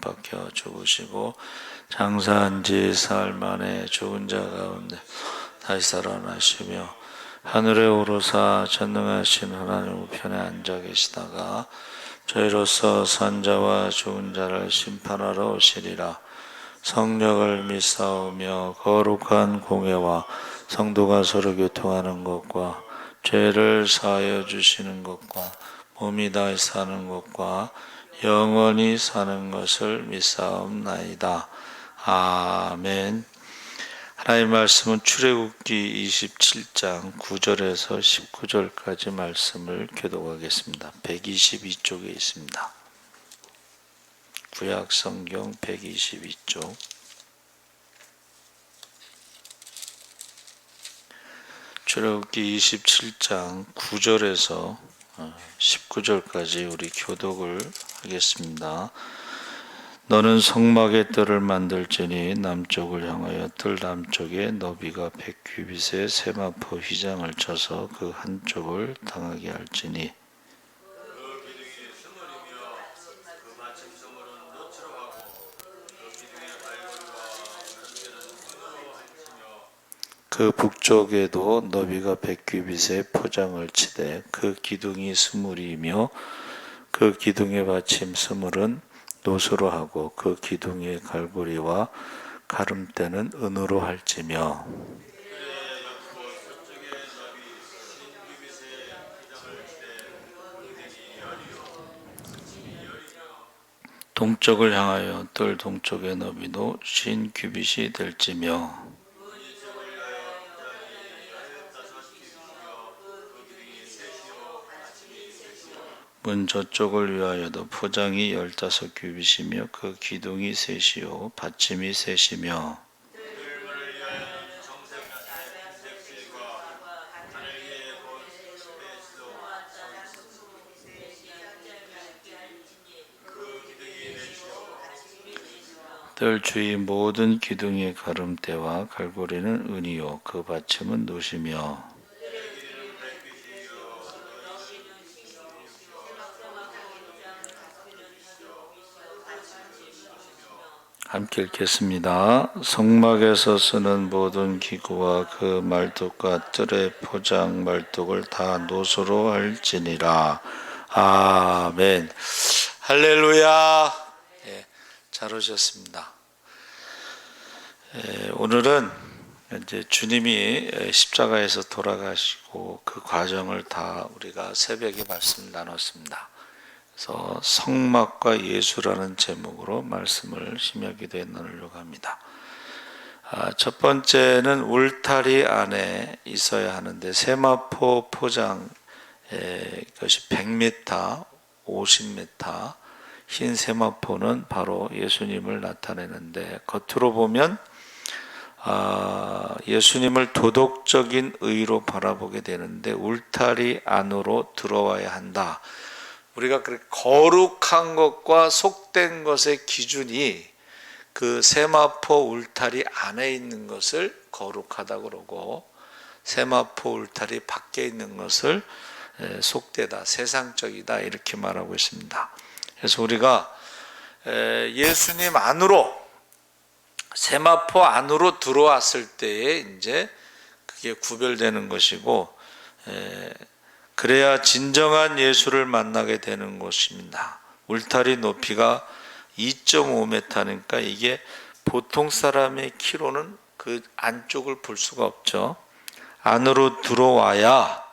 박혀 죽으시고 장사한 지 사흘 만에 죽은 자 가운데 다시 살아나시며 하늘에 오르사 전능하신 하나님 우편에 앉아 계시다가 저희로서 산자와 죽은 자를 심판하러 오시리라. 성령을 믿사오며 거룩한 공회와 성도가 서로 교통하는 것과 죄를 사하여 주시는 것과 몸이 다시 사는 것과 영원히 사는 것을 믿사옵나이다. 아멘. 하나님의 말씀은 출애굽기 27장 9절에서 19절까지 말씀을 교독하겠습니다. 122쪽에 있습니다. 구약 성경 122쪽. 출애굽기 27장 9절에서 19절까지 우리 교독을 하겠습니다. 너는 성막의 뜰을 만들지니 남쪽을 향하여 뜰 남쪽에 너비가 100규빗의 세마포 휘장을 쳐서 그 한쪽을 당하게 할지니 그 북쪽에도 너비가 100규빗의 포장을 치되 그 기둥이 20이며 그 기둥의 받침 20은 노수로 하고 그 기둥의 갈고리와 가름대는 은으로 할지며 동쪽을 향하여 뜰 동쪽의 너비도 50규빗이 될지며 문 저쪽을 위하여도 포장이 15규빗이며 그 기둥이 셋이요 받침이 셋이며 뜰 주위 모든 기둥의 가름대와 갈고리는 은이요 그 받침은 노시며 함께 읽겠습니다. 성막에서 쓰는 모든 기구와 그 말뚝과 뜰의 포장 말뚝을 다 노소로 할지니라. 아멘. 할렐루야. 예, 잘 오셨습니다. 오늘은 이제 주님이 십자가에서 돌아가시고 그 과정을 다 우리가 새벽에 말씀을 나눴습니다. 그래서 성막과 예수라는 제목으로 말씀을 심야기도에 나누려고 합니다. 첫 번째는 울타리 안에 있어야 하는데 세마포 포장 그것이 100m, 50m 흰 세마포는 바로 예수님을 나타내는데 겉으로 보면 예수님을 도덕적인 의로 바라보게 되는데 울타리 안으로 들어와야 한다. 우리가 그렇게 거룩한 것과 속된 것의 기준이 그 세마포 울타리 안에 있는 것을 거룩하다고 그러고 세마포 울타리 밖에 있는 것을 속되다, 세상적이다 이렇게 말하고 있습니다. 그래서 우리가 예수님 안으로 세마포 안으로 들어왔을 때에 이제 그게 구별되는 것이고 그래야 진정한 예수를 만나게 되는 것입니다. 울타리 높이가 2.5m니까 이게 보통 사람의 키로는 그 안쪽을 볼 수가 없죠. 안으로 들어와야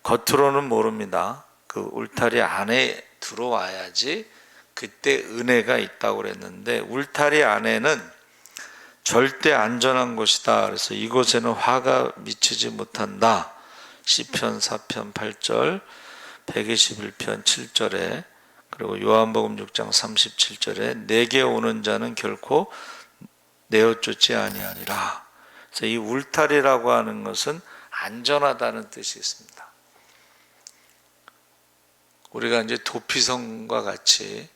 겉으로는 모릅니다. 그 울타리 안에 들어와야지 그때 은혜가 있다고 그랬는데 울타리 안에는 절대 안전한 곳이다. 그래서 이곳에는 화가 미치지 못한다. 시편 4편 8절, 121편 7절에 그리고 요한복음 6장 37절에 내게 오는 자는 결코 내어쫓지 아니하리라. 그래서 이 울타리라고 하는 것은 안전하다는 뜻이 있습니다. 우리가 이제 도피성과 같이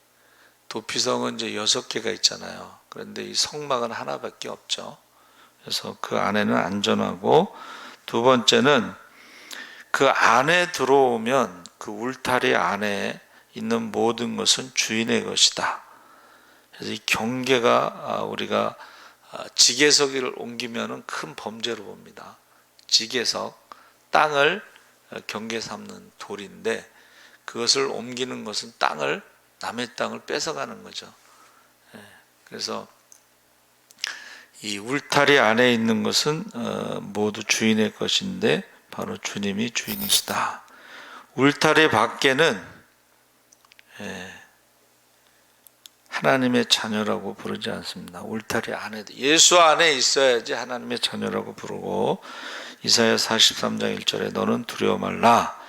도피성은 이제 6개가 있잖아요. 그런데 이 성막은 하나밖에 없죠. 그래서 그 안에는 안전하고 두 번째는 그 안에 들어오면 그 울타리 안에 있는 모든 것은 주인의 것이다. 그래서 이 경계가 우리가 지게석을 옮기면 큰 범죄로 봅니다. 지게석, 땅을 경계 삼는 돌인데 그것을 옮기는 것은 남의 땅을 뺏어가는 거죠. 그래서 이 울타리 안에 있는 것은 모두 주인의 것인데 바로 주님이 주인이시다. 울타리 밖에는 하나님의 자녀라고 부르지 않습니다. 울타리 안에도 예수 안에 있어야지 하나님의 자녀라고 부르고, 이사야 43장 1절에 너는 두려워 말라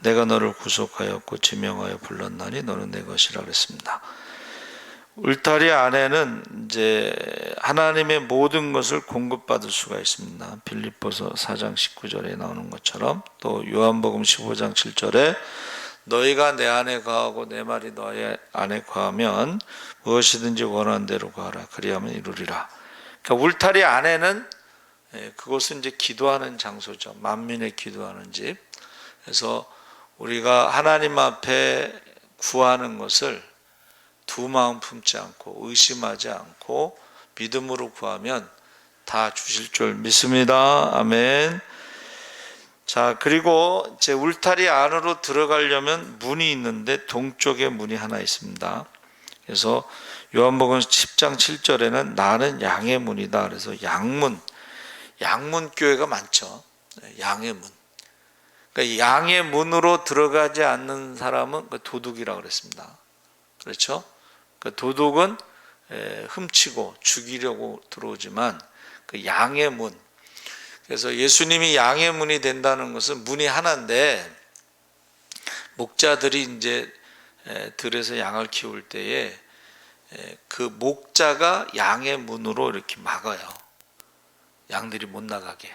내가 너를 구속하였고 지명하여 불렀나니 너는 내 것이라 그랬습니다. 울타리 안에는 이제 하나님의 모든 것을 공급받을 수가 있습니다. 빌립보서 4장 19절에 나오는 것처럼, 또 요한복음 15장 7절에 너희가 내 안에 거하고 내 말이 너희 안에 거하면 무엇이든지 원하는 대로 구하라 그리하면 이루리라. 그러니까 울타리 안에는 그곳은 이제 기도하는 장소죠. 만민의 기도하는 집. 그래서 우리가 하나님 앞에 구하는 것을 두 마음 품지 않고 의심하지 않고 믿음으로 구하면 다 주실 줄 믿습니다. 아멘. 자, 그리고 이제 울타리 안으로 들어가려면 문이 있는데 동쪽에 문이 하나 있습니다. 그래서 요한복음 10장 7절에는 나는 양의 문이다. 그래서 양문 교회가 많죠. 양의 문. 그러니까 양의 문으로 들어가지 않는 사람은 도둑이라고 그랬습니다. 그렇죠? 그 도둑은 훔치고 죽이려고 들어오지만 그 양의 문, 그래서 예수님이 양의 문이 된다는 것은 문이 하나인데, 목자들이 이제 들에서 양을 키울 때에 그 목자가 양의 문으로 이렇게 막아요. 양들이 못 나가게.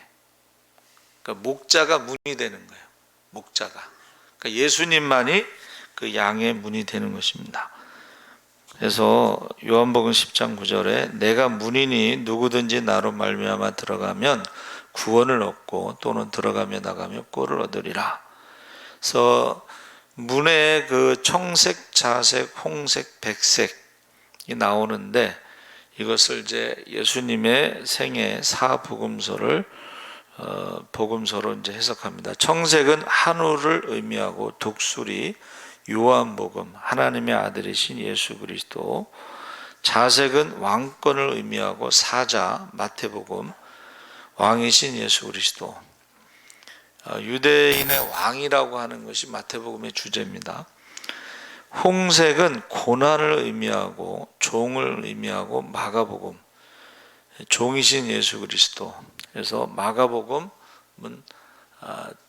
그러니까 목자가 문이 되는 거예요. 목자가. 그러니까 예수님만이 그 양의 문이 되는 것입니다. 그래서 요한복음 10장 9절에 내가 문이니 누구든지 나로 말미암아 들어가면 구원을 얻고 또는 들어가며 나가며 꼴을 얻으리라. 그래서 문에 그 청색, 자색, 홍색, 백색이 나오는데, 이것을 이제 예수님의 생애 사복음서를 복음서로 이제 해석합니다. 청색은 한우를 의미하고 독수리, 요한복음, 하나님의 아들이신 예수 그리스도. 자색은 왕권을 의미하고 사자, 마태복음, 왕이신 예수 그리스도. 유대인의 왕이라고 하는 것이 마태복음의 주제입니다. 홍색은 고난을 의미하고 종을 의미하고 마가복음, 종이신 예수 그리스도. 그래서 마가복음은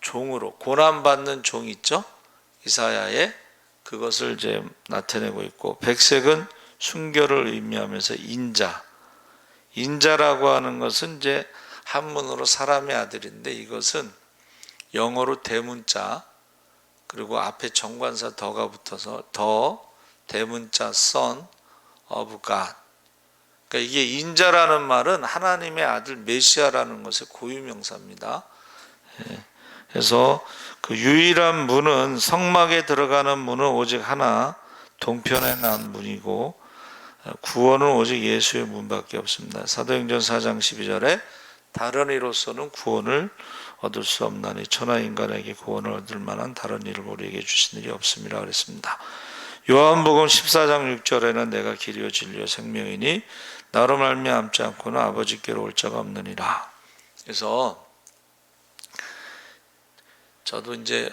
종으로, 고난받는 종이 있죠, 이사야에, 그것을 이제 나타내고 있고, 백색은 순결을 의미하면서 인자라고 하는 것은 이제 한문으로 사람의 아들인데, 이것은 영어로 대문자, 그리고 앞에 정관사 더가 붙어서 더 대문자 son of God. 그러니까 이게 인자라는 말은 하나님의 아들 메시아라는 것의 고유명사입니다. 그래서 그 유일한 문은, 성막에 들어가는 문은 오직 하나, 동편에 난 문이고, 구원은 오직 예수의 문밖에 없습니다. 사도행전 4장 12절에 다른 이로서는 구원을 얻을 수 없나니 천하 인간에게 구원을 얻을 만한 다른 일을 우리에게 주신 일이 없음이라 그랬습니다. 요한복음 14장 6절에는 내가 길이요 진리요 생명이니 나로 말미암지 않고는 아버지께로 올 자가 없느니라. 그래서 저도 이제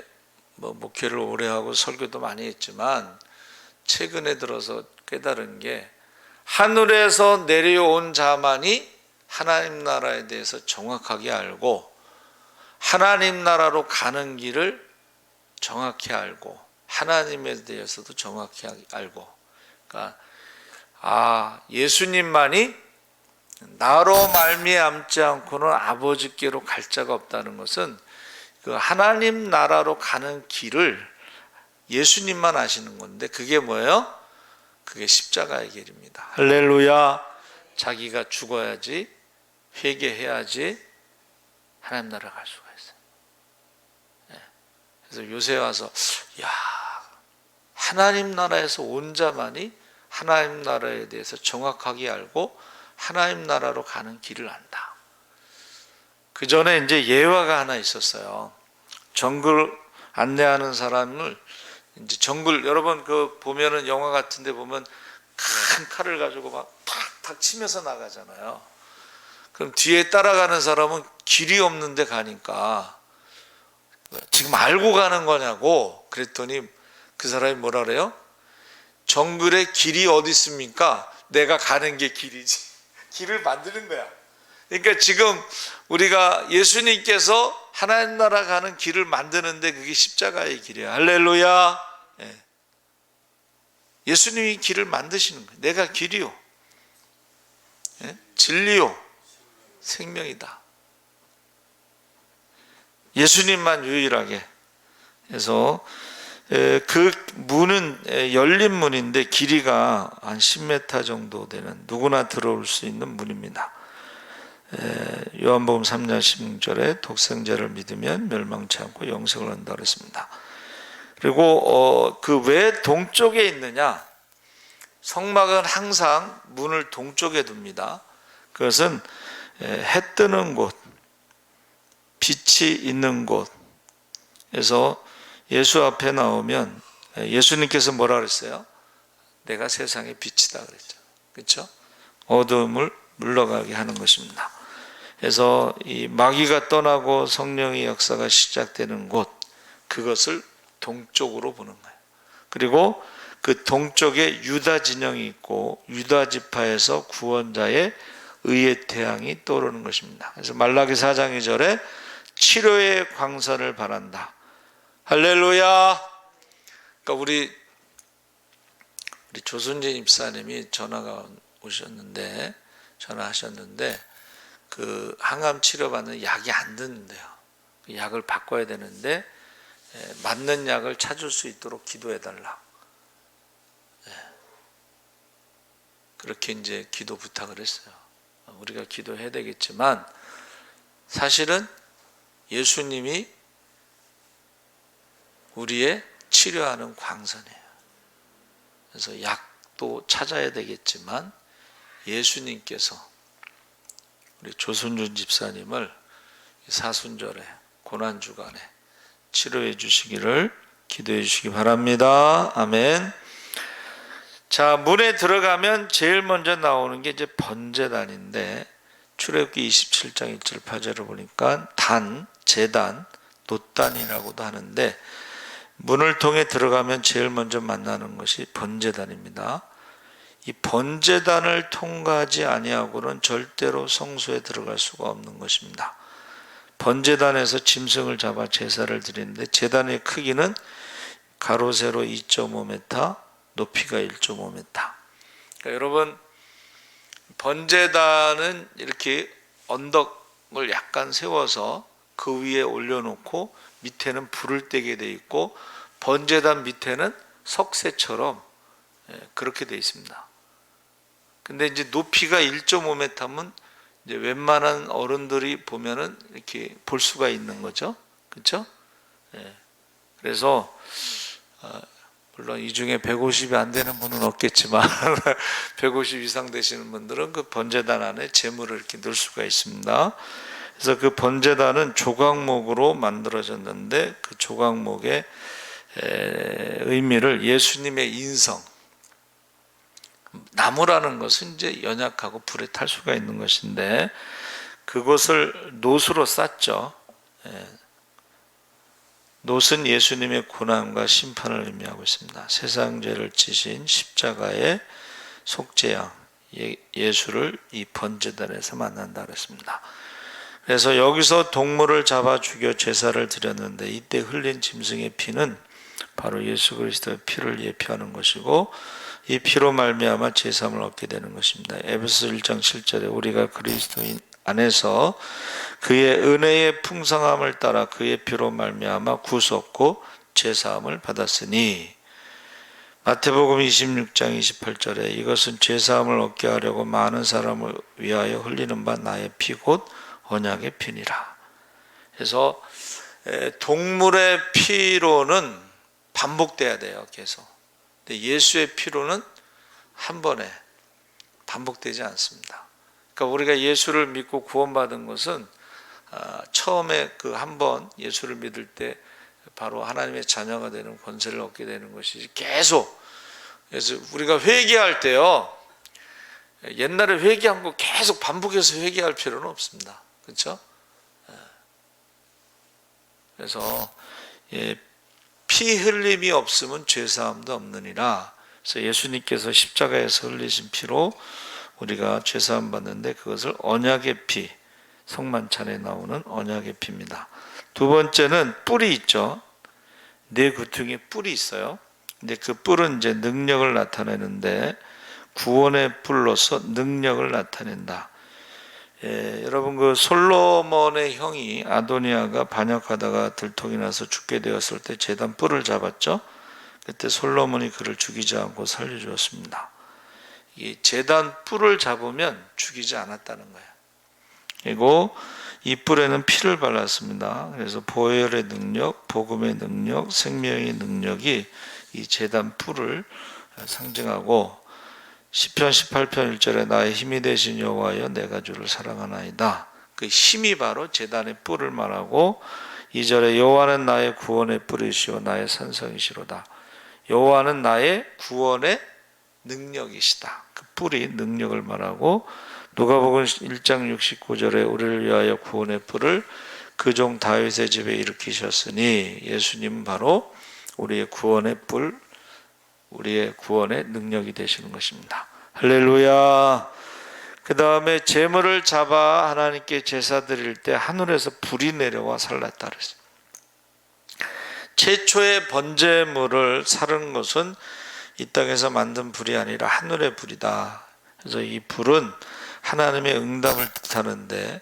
목회를 오래 하고 설교도 많이 했지만, 최근에 들어서 깨달은 게, 하늘에서 내려온 자만이 하나님 나라에 대해서 정확하게 알고, 하나님 나라로 가는 길을 정확히 알고, 하나님에 대해서도 정확히 알고, 그러니까 예수님만이 나로 말미암지 않고는 아버지께로 갈 자가 없다는 것은, 그 하나님 나라로 가는 길을 예수님만 아시는 건데, 그게 뭐예요? 그게 십자가의 길입니다. 할렐루야. 자기가 죽어야지, 회개해야지 하나님 나라 갈 수가 있어요. 그래서 요새 와서 하나님 나라에서 온 자만이 하나님 나라에 대해서 정확하게 알고 하나님 나라로 가는 길을 안다. 그 전에 이제 예화가 하나 있었어요. 정글 안내하는 사람을 이제 정글, 여러분 그 보면은 영화 같은데 보면 큰 칼을 가지고 막 탁탁 치면서 나가잖아요. 그럼 뒤에 따라가는 사람은 길이 없는데 가니까 지금 알고 가는 거냐고 그랬더니 그 사람이 뭐라 그래요? 정글에 길이 어디 있습니까? 내가 가는 게 길이지. 길을 만드는 거야. 그러니까 지금 우리가 예수님께서 하나님 나라 가는 길을 만드는데 그게 십자가의 길이에요. 할렐루야. 예. 예수님이 길을 만드시는 거예요. 내가 길이요, 예? 진리요, 생명이다. 예수님만 유일하게. 그래서 그 문은 열린 문인데 길이가 한 10m 정도 되는, 누구나 들어올 수 있는 문입니다. 요한복음 3장 16절에 독생자를 믿으면 멸망치 않고 영생을 얻는다 그랬습니다. 그리고 그 왜 동쪽에 있느냐? 성막은 항상 문을 동쪽에 둡니다. 그것은 해 뜨는 곳, 빛이 있는 곳에서 예수 앞에 나오면 예수님께서 뭐라 그랬어요? 내가 세상의 빛이다 그랬죠. 그렇죠? 어둠을 물러가게 하는 것입니다. 그래서 이 마귀가 떠나고 성령의 역사가 시작되는 곳, 그것을 동쪽으로 보는 거예요. 그리고 그 동쪽에 유다 진영이 있고 유다 지파에서 구원자의 의의 태양이 떠오르는 것입니다. 그래서 말라기 4장 2절에 치료의 광선을 바란다. 할렐루야. 그러니까 우리 조순진 입사님이 전화하셨는데 그 항암 치료받는 약이 안 듣는데요. 그 약을 바꿔야 되는데 맞는 약을 찾을 수 있도록 기도해달라. 그렇게 이제 기도 부탁을 했어요. 우리가 기도해야 되겠지만 사실은 예수님이 우리의 치료하는 광선이에요. 그래서 약도 찾아야 되겠지만 예수님께서 우리 조순준 집사님을 사순절에 고난주간에 치료해 주시기를 기도해 주시기 바랍니다. 아멘. 자, 문에 들어가면 제일 먼저 나오는 게 이제 번제단인데 출애굽기 27장 1절 8절을 보니까 단, 제단, 놋단이라고도 하는데 문을 통해 들어가면 제일 먼저 만나는 것이 번제단입니다. 이 번제단을 통과하지 아니하고는 절대로 성소에 들어갈 수가 없는 것입니다. 번제단에서 짐승을 잡아 제사를 드리는데 제단의 크기는 가로 세로 2.5m, 높이가 1.5m. 그러니까 여러분, 번제단은 이렇게 언덕을 약간 세워서 그 위에 올려놓고 밑에는 불을 떼게 돼 있고 번제단 밑에는 석쇠처럼 그렇게 돼 있습니다. 근데 이제 높이가 1.5m면 이제 웬만한 어른들이 보면은 이렇게 볼 수가 있는 거죠. 그렇죠? 그래서 물론 이 중에 150이 안 되는 분은 없겠지만 150 이상 되시는 분들은 그 번제단 안에 제물을 이렇게 넣을 수가 있습니다. 그래서 그 번제단은 조각목으로 만들어졌는데 그 조각목의 의미를 예수님의 인성, 나무라는 것은 이제 연약하고 불에 탈 수가 있는 것인데 그것을 놋으로 쌌죠. 놋은 예수님의 고난과 심판을 의미하고 있습니다. 세상 죄를 지신 십자가의 속죄양 예수를 이 번제단에서 만난다 그랬습니다. 그래서 여기서 동물을 잡아 죽여 제사를 드렸는데 이때 흘린 짐승의 피는 바로 예수 그리스도의 피를 예표하는 것이고 이 피로 말미암아 제사함을 얻게 되는 것입니다. 에베소 1장 7절에 우리가 그리스도인 안에서 그의 은혜의 풍성함을 따라 그의 피로 말미암아 구속고 제사함을 받았으니 마태복음 26장 28절에 이것은 제사함을 얻게 하려고 많은 사람을 위하여 흘리는 바 나의 피 곧 언약의 피니라. 그래서 동물의 피로는 반복돼야 돼요. 계속 근데 예수의 피로는 한 번에 반복되지 않습니다. 그러니까 우리가 예수를 믿고 구원받은 것은 처음에 그 한 번 예수를 믿을 때 바로 하나님의 자녀가 되는 권세를 얻게 되는 것이지, 계속. 그래서 우리가 회개할 때요, 옛날에 회개한 거 계속 반복해서 회개할 필요는 없습니다. 그렇죠? 그래서 피 흘림이 없으면 죄사함도 없느니라. 그래서 예수님께서 십자가에서 흘리신 피로 우리가 죄사함 받는데, 그것을 언약의 피, 성만찬에 나오는 언약의 피입니다. 두 번째는 뿔이 있죠. 내 구퉁에 뿔이 있어요. 근데 그 뿔은 이제 능력을 나타내는데, 구원의 뿔로서 능력을 나타낸다. 여러분, 그 솔로몬의 형이 아도니아가 반역하다가 들통이 나서 죽게 되었을 때 제단 뿔을 잡았죠. 그때 솔로몬이 그를 죽이지 않고 살려주었습니다. 이 제단 뿔을 잡으면 죽이지 않았다는 거예요. 그리고 이 뿔에는 피를 발랐습니다. 그래서 보혈의 능력, 복음의 능력, 생명의 능력이 이 제단 뿔을 상징하고, 시편 18편 1절에 나의 힘이 되신 여호와여 내가 주를 사랑하나이다. 그 힘이 바로 제단의 뿔을 말하고, 2절에 여호와는 나의 구원의 뿔이시오 나의 산성이시로다. 여호와는 나의 구원의 능력이시다. 그 뿔이 능력을 말하고, 누가복음 1장 69절에 우리를 위하여 구원의 뿔을 그 종 다윗의 집에 일으키셨으니, 예수님은 바로 우리의 구원의 뿔, 우리의 구원의 능력이 되시는 것입니다. 할렐루야. 그 다음에 제물을 잡아 하나님께 제사 드릴 때 하늘에서 불이 내려와 살랐다 그랬어요. 최초의 번제물을 살은 것은 이 땅에서 만든 불이 아니라 하늘의 불이다. 그래서 이 불은 하나님의 응답을 뜻하는데,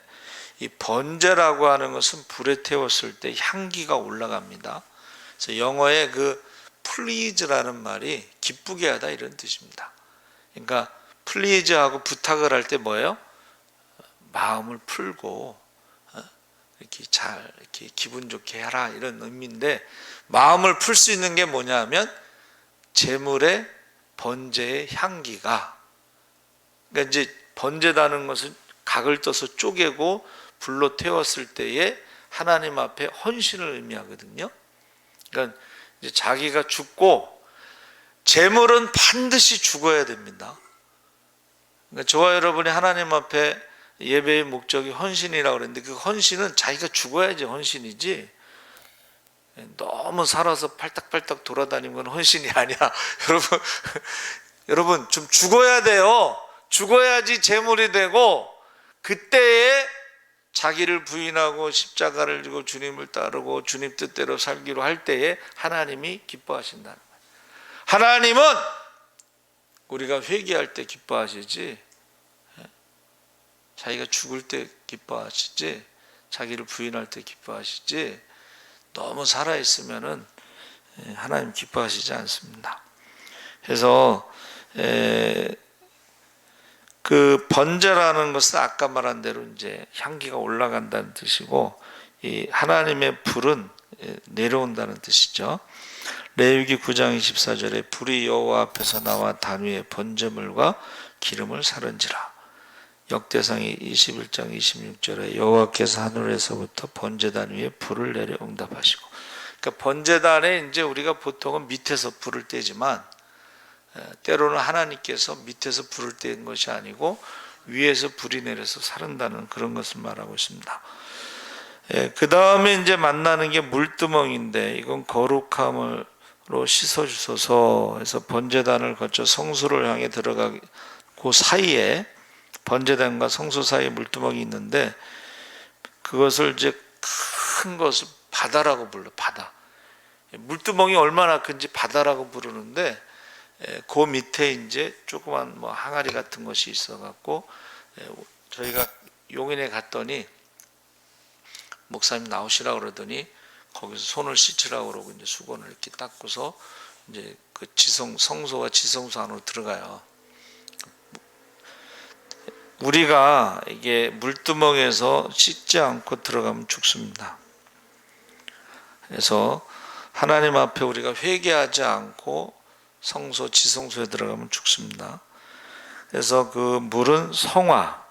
이 번제라고 하는 것은 불에 태웠을 때 향기가 올라갑니다. 그래서 영어의 그 please라는 말이 기쁘게 하다 이런 뜻입니다. 그러니까 please하고 부탁을 할 때 뭐예요? 마음을 풀고 이렇게 잘 이렇게 기분 좋게 해라 이런 의미인데, 마음을 풀 수 있는 게 뭐냐면 제물의 번제의 향기가, 그러니까 이제 번제다는 것은 각을 떠서 쪼개고 불로 태웠을 때에 하나님 앞에 헌신을 의미하거든요. 그러니까 이제 자기가 죽고, 제물은 반드시 죽어야 됩니다. 그러니까 저와 여러분이 하나님 앞에 예배의 목적이 헌신이라고 그랬는데, 그 헌신은 자기가 죽어야지 헌신이지, 너무 살아서 팔딱팔딱 돌아다니는 건 헌신이 아니야. 여러분 좀 죽어야 돼요. 죽어야지 제물이 되고, 그때에 자기를 부인하고 십자가를 지고 주님을 따르고 주님 뜻대로 살기로 할 때에 하나님이 기뻐하신다는 거예요. 하나님은 우리가 회개할 때 기뻐하시지, 자기가 죽을 때 기뻐하시지, 자기를 부인할 때 기뻐하시지, 너무 살아있으면은 하나님 기뻐하시지 않습니다. 그래서 그 번제라는 것은 아까 말한 대로 이제 향기가 올라간다는 뜻이고, 이 하나님의 불은 내려온다는 뜻이죠. 레위기 9장 24절에 불이 여호와 앞에서 나와 단 위에 번제물과 기름을 사른지라. 역대상이 21장 26절에 여호와께서 하늘에서부터 번제단 위에 불을 내려 응답하시고. 그러니까 번제단에 이제 우리가 보통은 밑에서 불을 떼지만, 때로는 하나님께서 밑에서 불을 떼는 것이 아니고 위에서 불이 내려서 사른다는 그런 것을 말하고 있습니다. 그 다음에 이제 만나는 게 물두멍인데, 이건 거룩함으로 씻어주소서 해서 번제단을 거쳐 성소를 향해 들어가고, 그 사이에 번제단과 성소 사이에 물두멍이 있는데, 그것을 이제 큰 것을 바다라고 불러. 바다. 물두멍이 얼마나 큰지 바다라고 부르는데, 그 밑에 이제 조그만 뭐 항아리 같은 것이 있어갖고, 저희가 용인에 갔더니 목사님 나오시라고 그러더니 거기서 손을 씻으라고 그러고 이제 수건을 이렇게 닦고서 이제 그 성소와 지성소 안으로 들어가요. 우리가 이게 물두멍에서 씻지 않고 들어가면 죽습니다. 그래서 하나님 앞에 우리가 회개하지 않고 성소, 지성소에 들어가면 죽습니다. 그래서 그 물은 성화,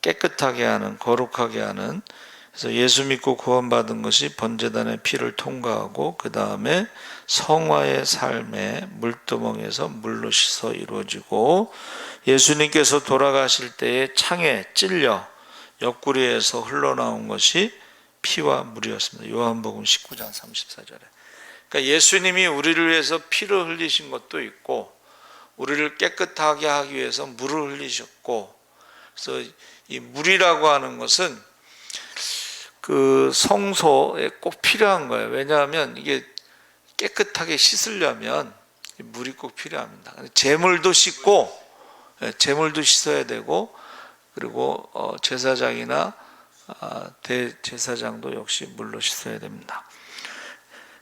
깨끗하게 하는, 거룩하게 하는, 그래서 예수 믿고 구원받은 것이 번제단의 피를 통과하고 그 다음에 성화의 삶의 물두멍에서 물로 씻어 이루어지고, 예수님께서 돌아가실 때에 창에 찔려 옆구리에서 흘러나온 것이 피와 물이었습니다. 요한복음 19장 34절에. 그러니까 예수님이 우리를 위해서 피를 흘리신 것도 있고, 우리를 깨끗하게 하기 위해서 물을 흘리셨고, 그래서 이 물이라고 하는 것은 그 성소에 꼭 필요한 거예요. 왜냐하면 이게 깨끗하게 씻으려면 물이 꼭 필요합니다. 제물도 씻고, 제물도 씻어야 되고, 그리고 제사장이나 대제사장도 역시 물로 씻어야 됩니다.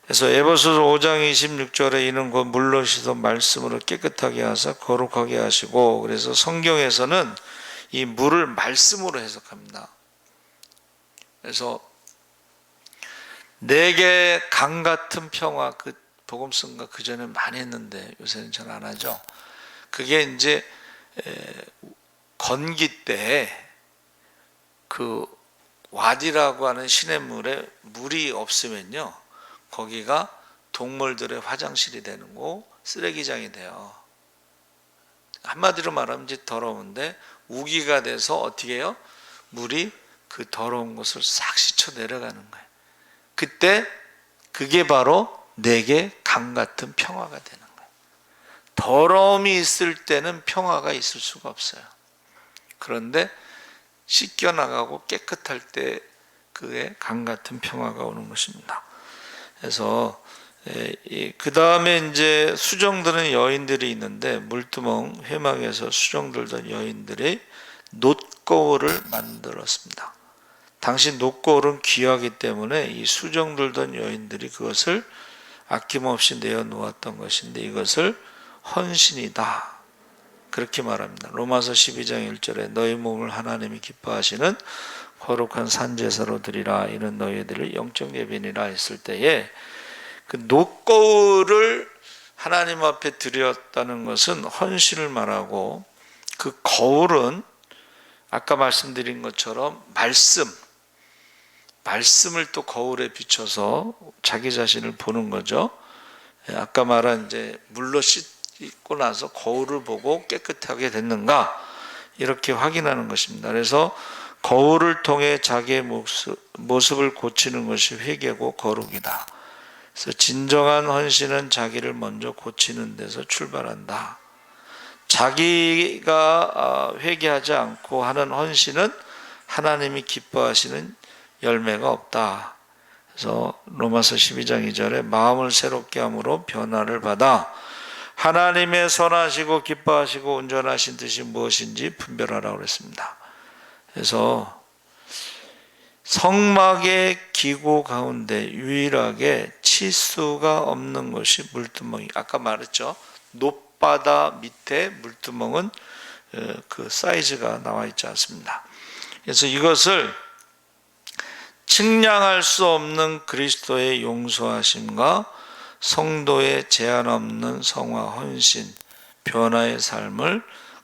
그래서 에베소서 5장 26절에 이는 곧 물로 씻어 말씀으로 깨끗하게 하사 거룩하게 하시고, 그래서 성경에서는 이 물을 말씀으로 해석합니다. 그래서 내게 강 같은 평화, 그 복음성가 그 전에 많이 했는데 요새는 잘 안 하죠. 그게 이제 건기 때 그 와디라고 하는 시냇물에 물이 없으면요, 거기가 동물들의 화장실이 되는 거, 쓰레기장이 돼요. 한마디로 말하면 이제 더러운데 우기가 돼서 어떻게 해요? 물이 그 더러운 것을 싹 씻어 내려가는 거예요. 그때 그게 바로 내게 강 같은 평화가 되는 거예요. 더러움이 있을 때는 평화가 있을 수가 없어요. 그런데 씻겨나가고 깨끗할 때 그게 강 같은 평화가 오는 것입니다. 그래서 그 다음에 이제 수정드는 여인들이 있는데, 물두멍 회막에서 수정들던 여인들이 놋거울을 만들었습니다. 당시 놋거울은 귀하기 때문에 이 수정들던 여인들이 그것을 아낌없이 내어놓았던 것인데, 이것을 헌신이다 그렇게 말합니다. 로마서 12장 1절에 너희 몸을 하나님이 기뻐하시는 거룩한 산제사로 드리라, 이는 너희들을 영적 예배니라 했을 때에 그 놋거울을 하나님 앞에 드렸다는 것은 헌신을 말하고, 그 거울은 아까 말씀드린 것처럼 말씀을 또 거울에 비춰서 자기 자신을 보는 거죠. 아까 말한 이제 물로 씻고 나서 거울을 보고 깨끗하게 됐는가, 이렇게 확인하는 것입니다. 그래서 거울을 통해 자기의 모습을 고치는 것이 회개고 거룩이다. 그래서 진정한 헌신은 자기를 먼저 고치는 데서 출발한다. 자기가 회개하지 않고 하는 헌신은 하나님이 기뻐하시는 열매가 없다. 그래서 로마서 12장 2절에 마음을 새롭게 함으로 변화를 받아 하나님의 선하시고 기뻐하시고 온전하신 뜻이 무엇인지 분별하라고 그랬습니다. 그래서 성막의 기구 가운데 유일하게 치수가 없는 것이 물두멍이, 아까 말했죠. 높바다 밑에 물두멍은 그 사이즈가 나와 있지 않습니다. 그래서 이것을 측량할 수 없는 그리스도의 용서하심과 성도의 제한 없는 성화, 헌신, 변화의 삶을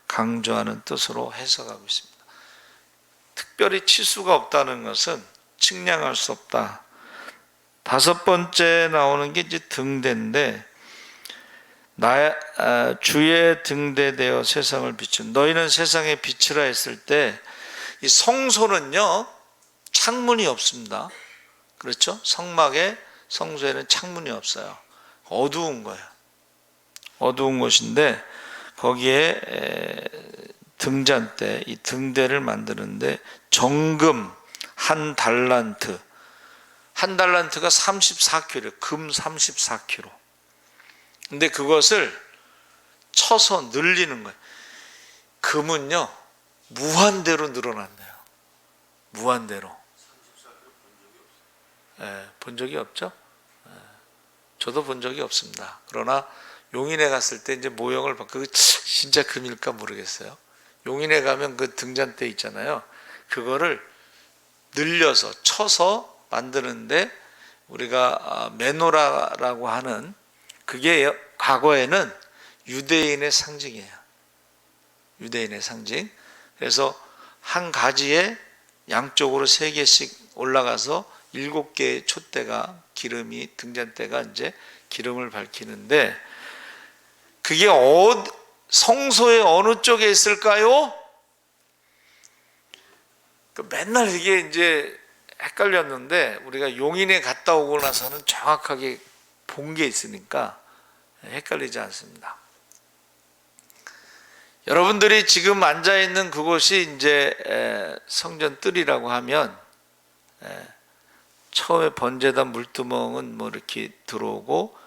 강조하는 뜻으로 해석하고 있습니다. 특별히 치수가 없다는 것은 측량할 수 없다. 다섯 번째 나오는 게 이제 등대인데, 주의 등대되어 세상을 비춘 너희는 세상의 빛이라 했을 때, 이 성소는요 창문이 없습니다. 그렇죠? 성소에는 창문이 없어요. 어두운 거예요. 어두운 곳인데 거기에 등잔대, 이 등대를 만드는데 정금 한 달란트가 34kg, 금 34kg. 근데 그것을 쳐서 늘리는 거예요. 금은요 무한대로 늘어난대요. 무한대로. 본 적이 없죠? 저도 본 적이 없습니다. 그러나 용인에 갔을 때 이제 모형을 그거 진짜 금일까 모르겠어요. 용인에 가면 그 등잔대 있잖아요. 그거를 늘려서 쳐서 만드는데, 우리가 메노라라고 하는, 그게 과거에는 유대인의 상징이에요. 유대인의 상징. 그래서 한 가지에 양쪽으로 3개씩 올라가서 7개의 촛대가, 기름이, 등잔대가 이제 기름을 밝히는데, 그게 성소의 어느 쪽에 있을까요? 맨날 이게 이제 헷갈렸는데, 우리가 용인에 갔다 오고 나서는 정확하게 본 게 있으니까 헷갈리지 않습니다. 여러분들이 지금 앉아 있는 그곳이 이제 성전 뜰이라고 하면, 처음에 번제단 물두멍은 뭐 이렇게 들어오고,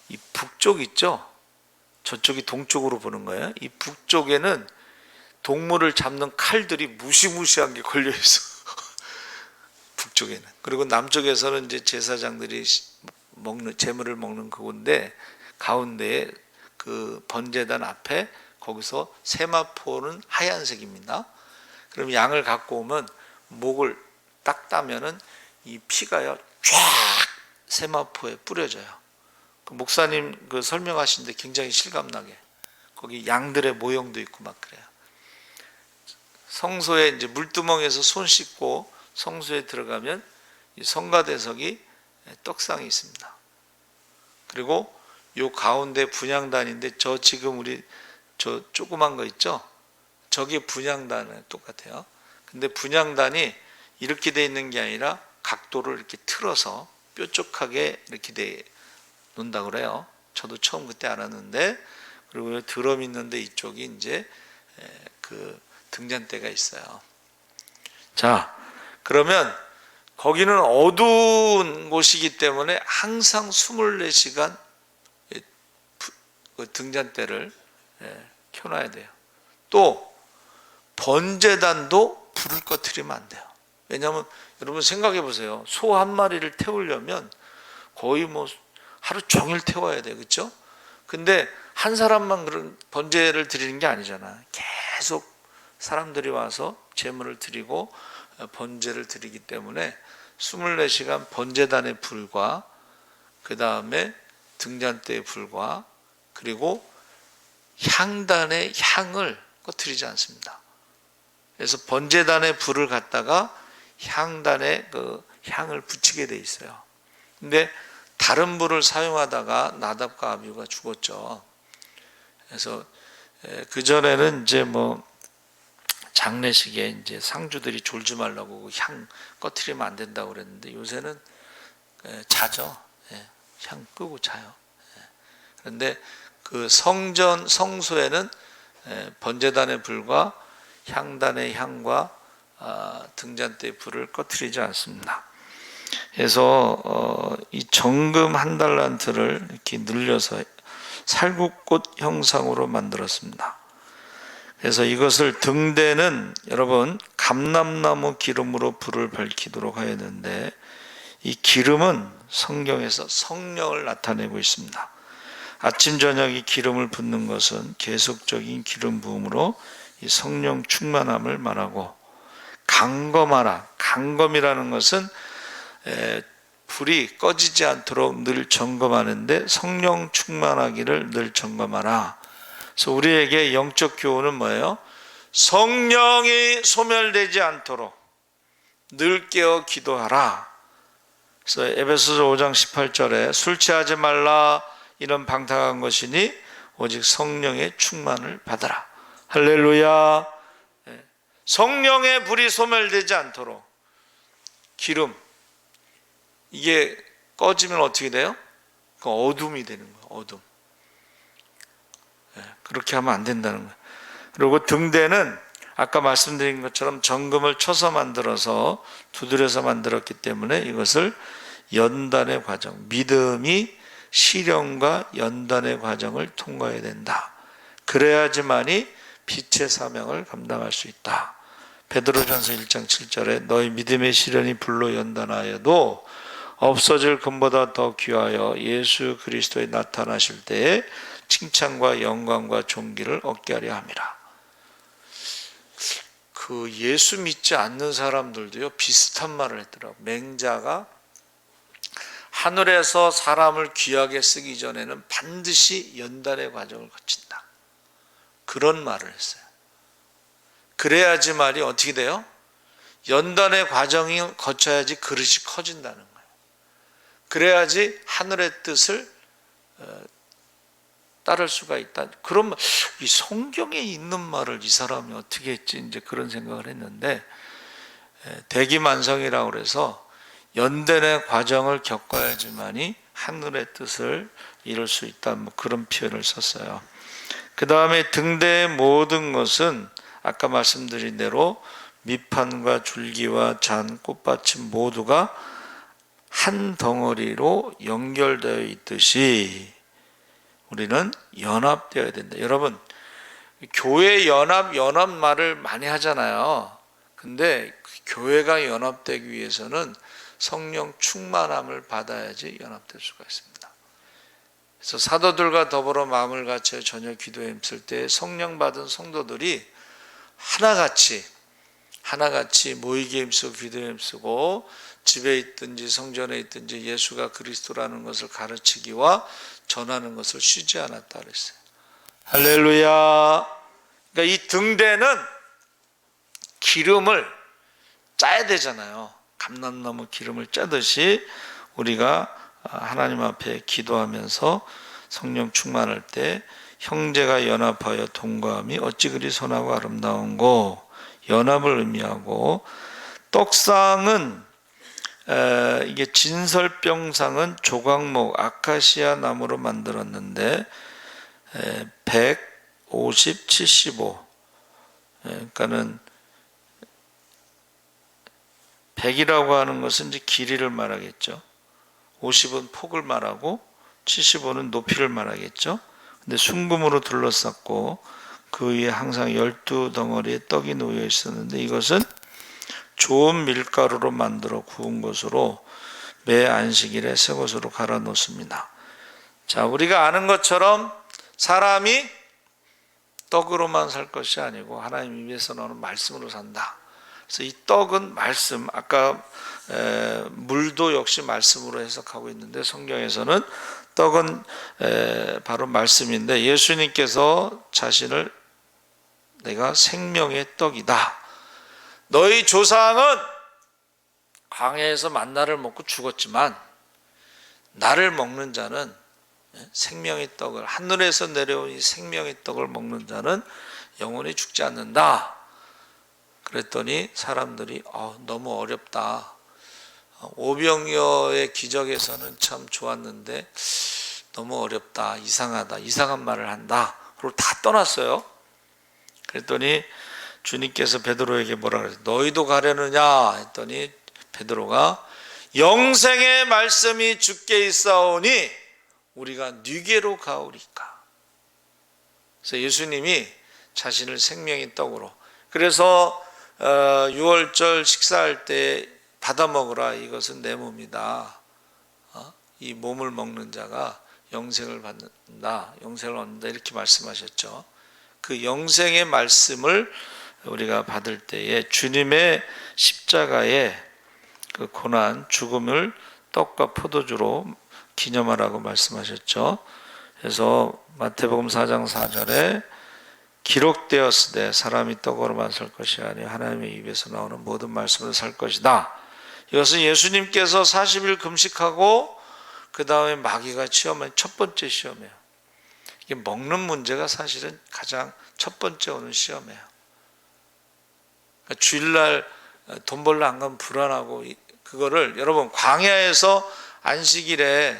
이 북쪽 있죠? 저쪽이 동쪽으로 보는 거예요. 이 북쪽에는 동물을 잡는 칼들이 무시무시한 게 걸려 있어. 북쪽에는. 그리고 남쪽에서는 이제 제사장들이 제물을 먹는 그건데, 가운데에 그 번제단 앞에 거기서 세마포는 하얀색입니다. 그럼 양을 갖고 오면 목을 딱 따면은 이 피가요 쫙 세마포에 뿌려져요. 그 목사님 그 설명하시는데 굉장히 실감나게 거기 양들의 모형도 있고 막 그래요. 성소에 이제 물두멍에서 손 씻고 성소에 들어가면 이 성가대석이 떡상이 있습니다. 그리고 요 가운데 분향단인데, 저 지금 우리 저 조그만 거 있죠? 저게 분향단에 똑같아요. 근데 분향단이 이렇게 돼 있는 게 아니라 각도를 이렇게 틀어서 뾰족하게 이렇게 돼 놓는다고 그래요. 저도 처음 그때 알았는데, 그리고 드럼 있는데 이쪽이 이제 그 등잔대가 있어요. 자, 그러면 거기는 어두운 곳이기 때문에 항상 24시간 등잔대를 켜놔야 돼요. 또 번제단도 불을 꺼트리면 안 돼요. 왜냐하면 여러분 생각해 보세요. 소 한 마리를 태우려면 거의 뭐 하루 종일 태워야 돼요. 그렇죠? 근데 한 사람만 그런 번제를 드리는 게 아니잖아. 계속 사람들이 와서 제물을 드리고 번제를 드리기 때문에 24시간 번제단의 불과, 그 다음에 등잔대의 불과, 그리고 향단의 향을 꺼트리지 않습니다. 그래서 번제단의 불을 갖다가 향단에 그 향을 붙이게 돼 있어요. 근데 다른 불을 사용하다가 나답과 아비후가 죽었죠. 그래서 그 전에는 이제 뭐 장례식에 이제 상주들이 졸지 말라고 향 꺼트리면 안 된다고 그랬는데, 요새는 자죠. 향 끄고 자요. 그런데 그 성소에는 번제단의 불과 향단의 향과 등잔대의 불을 꺼트리지 않습니다. 그래서 이 정금 1달란트를 이렇게 늘려서 살구꽃 형상으로 만들었습니다. 그래서 이것을 등대는 여러분 감람나무 기름으로 불을 밝히도록 하여야 되는데, 이 기름은 성경에서 성령을 나타내고 있습니다. 아침 저녁 이 기름을 붓는 것은 계속적인 기름 부음으로 이 성령 충만함을 말하고, 강검하라. 강검이라는 것은 불이 꺼지지 않도록 늘 점검하는데, 성령 충만하기를 늘 점검하라. 그래서 우리에게 영적 교훈은 뭐예요? 성령이 소멸되지 않도록 늘 깨어 기도하라. 그래서 에베소서 5장 18절에 술 취하지 말라, 이런 방탕한 것이니 오직 성령의 충만을 받아라. 할렐루야. 성령의 불이 소멸되지 않도록 기름, 이게 꺼지면 어떻게 돼요? 그 어둠이 되는 거예요. 어둠. 그렇게 하면 안 된다는 거예요. 그리고 등대는 아까 말씀드린 것처럼 정금을 쳐서 만들어서 두드려서 만들었기 때문에 이것을 연단의 과정, 믿음이 시련과 연단의 과정을 통과해야 된다. 그래야지만이 빛의 사명을 감당할 수 있다. 베드로전서 1장 7절에 너희 믿음의 시련이 불로 연단하여도 없어질 금보다 더 귀하여 예수 그리스도에 나타나실 때에 칭찬과 영광과 존귀를 얻게 하려 함이라. 그 예수 믿지 않는 사람들도요 비슷한 말을 했더라고요. 맹자가 하늘에서 사람을 귀하게 쓰기 전에는 반드시 연단의 과정을 거친다. 그런 말을 했어요. 그래야지 말이 어떻게 돼요? 연단의 과정이 거쳐야지 그릇이 커진다는 거예요. 그래야지 하늘의 뜻을 따를 수가 있다. 그럼 이 성경에 있는 말을 이 사람이 어떻게 했지? 이제 그런 생각을 했는데, 대기만성이라고 그래서 연단의 과정을 겪어야지만이 하늘의 뜻을 이룰 수 있다. 뭐 그런 표현을 썼어요. 그 다음에 등대의 모든 것은 아까 말씀드린 대로 밑판과 줄기와 잔, 꽃받침 모두가 한 덩어리로 연결되어 있듯이 우리는 연합되어야 된다. 여러분, 교회 연합 말을 많이 하잖아요. 근데 교회가 연합되기 위해서는 성령 충만함을 받아야지 연합될 수가 있습니다. 그래서 사도들과 더불어 마음을 같이 저녁 기도에 힘쓸 때 성령 받은 성도들이 하나같이 모이게 힘쓰고 기도에 힘쓰고 집에 있든지 성전에 있든지 예수가 그리스도라는 것을 가르치기와 전하는 것을 쉬지 않았다 그랬어요. 할렐루야. 그러니까 이 등대는 기름을 짜야 되잖아요. 감람나무 기름을 짜듯이 우리가 하나님 앞에 기도하면서 성령 충만할 때 형제가 연합하여 동거함이 어찌 그리 선하고 아름다운고, 연합을 의미하고, 떡상은 이게 진설병상은 조각목 아카시아 나무로 만들었는데 150, 75 그러니까는 100이라고 하는 것은 이제 길이를 말하겠죠. 50은 폭을 말하고 75는 높이를 말하겠죠. 근데 순금으로 둘러쌌고 그 위에 항상 12덩어리의 떡이 놓여 있었는데 이것은 좋은 밀가루로 만들어 구운 것으로 매 안식일에 새 것으로 갈아 놓습니다. 자, 우리가 아는 것처럼 사람이 떡으로만 살 것이 아니고 하나님 입에서 나오는 말씀으로 산다. 그래서 이 떡은 말씀, 아까 물도 역시 말씀으로 해석하고 있는데 성경에서는 떡은 바로 말씀인데 예수님께서 자신을 내가 생명의 떡이다. 너희 조상은 광야에서 만나를 먹고 죽었지만 나를 먹는 자는 생명의 떡을, 하늘에서 내려온 이 생명의 떡을 먹는 자는 영원히 죽지 않는다. 그랬더니 사람들이 너무 어렵다. 오병이어의 기적에서는 참 좋았는데 너무 어렵다, 이상하다, 이상한 말을 한다. 그리고 다 떠났어요. 그랬더니 주님께서 베드로에게 뭐라 그랬어요? 너희도 가려느냐 했더니 베드로가 영생의 말씀이 주께 있사오니 우리가 네게로 가오리까. 그래서 예수님이 자신을 생명의 떡으로, 그래서 6월절 식사할 때 받아 먹으라, 이것은 내 몸이다. 이 몸을 먹는 자가 영생을 받는다, 영생을 얻는다, 이렇게 말씀하셨죠. 그 영생의 말씀을 우리가 받을 때에 주님의 십자가의 그 고난, 죽음을 떡과 포도주로 기념하라고 말씀하셨죠. 그래서 마태복음 4장 4절에 기록되었으되 사람이 떡으로만 살 것이 아니라 하나님의 입에서 나오는 모든 말씀으로 살 것이다. 이것은 예수님께서 40일 금식하고 그 다음에 마귀가 시험한 첫 번째 시험이에요. 이게 먹는 문제가 사실은 가장 첫 번째 오는 시험이에요. 그러니까 주일날 돈 벌러 안 가면 불안하고, 그거를 여러분 광야에서 안식일에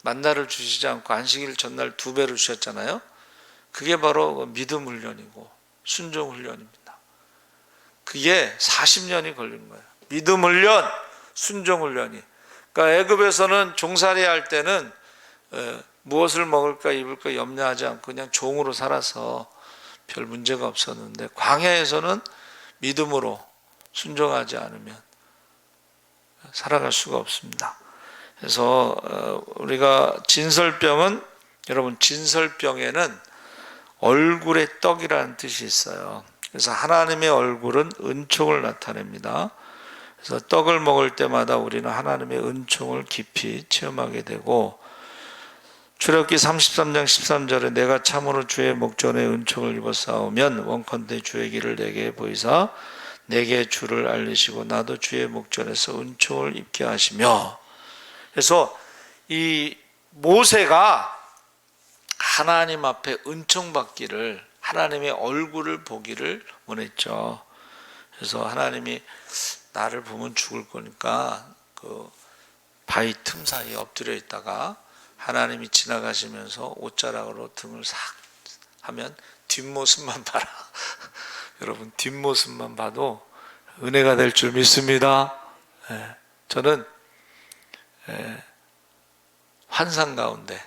만나를 주시지 않고 안식일 전날 2배를 주셨잖아요. 그게 바로 믿음 훈련이고 순종 훈련입니다. 그게 40년이 걸린 거예요. 믿음 훈련, 순종 훈련이. 그러니까 애굽에서는 종살이 할 때는 무엇을 먹을까 입을까 염려하지 않고 그냥 종으로 살아서 별 문제가 없었는데 광야에서는 믿음으로 순종하지 않으면 살아갈 수가 없습니다. 그래서 우리가 진설병은, 여러분 진설병에는 얼굴의 떡이라는 뜻이 있어요. 그래서 하나님의 얼굴은 은총을 나타냅니다. 그래서 떡을 먹을 때마다 우리는 하나님의 은총을 깊이 체험하게 되고, 출애굽기 33장 13절에 내가 참으로 주의 목전에 은총을 입었사오면 원컨대 주의 길을 내게 보이사 내게 주를 알리시고 나도 주의 목전에서 은총을 입게 하시며. 그래서 이 모세가 하나님 앞에 은총 받기를, 하나님의 얼굴을 보기를 원했죠. 그래서 하나님이 나를 보면 죽을 거니까 그 바위 틈 사이에 엎드려 있다가 하나님이 지나가시면서 옷자락으로 등을 싹 하면 뒷모습만 봐라. 여러분, 뒷모습만 봐도 은혜가 될 줄 믿습니다. 저는 환상 가운데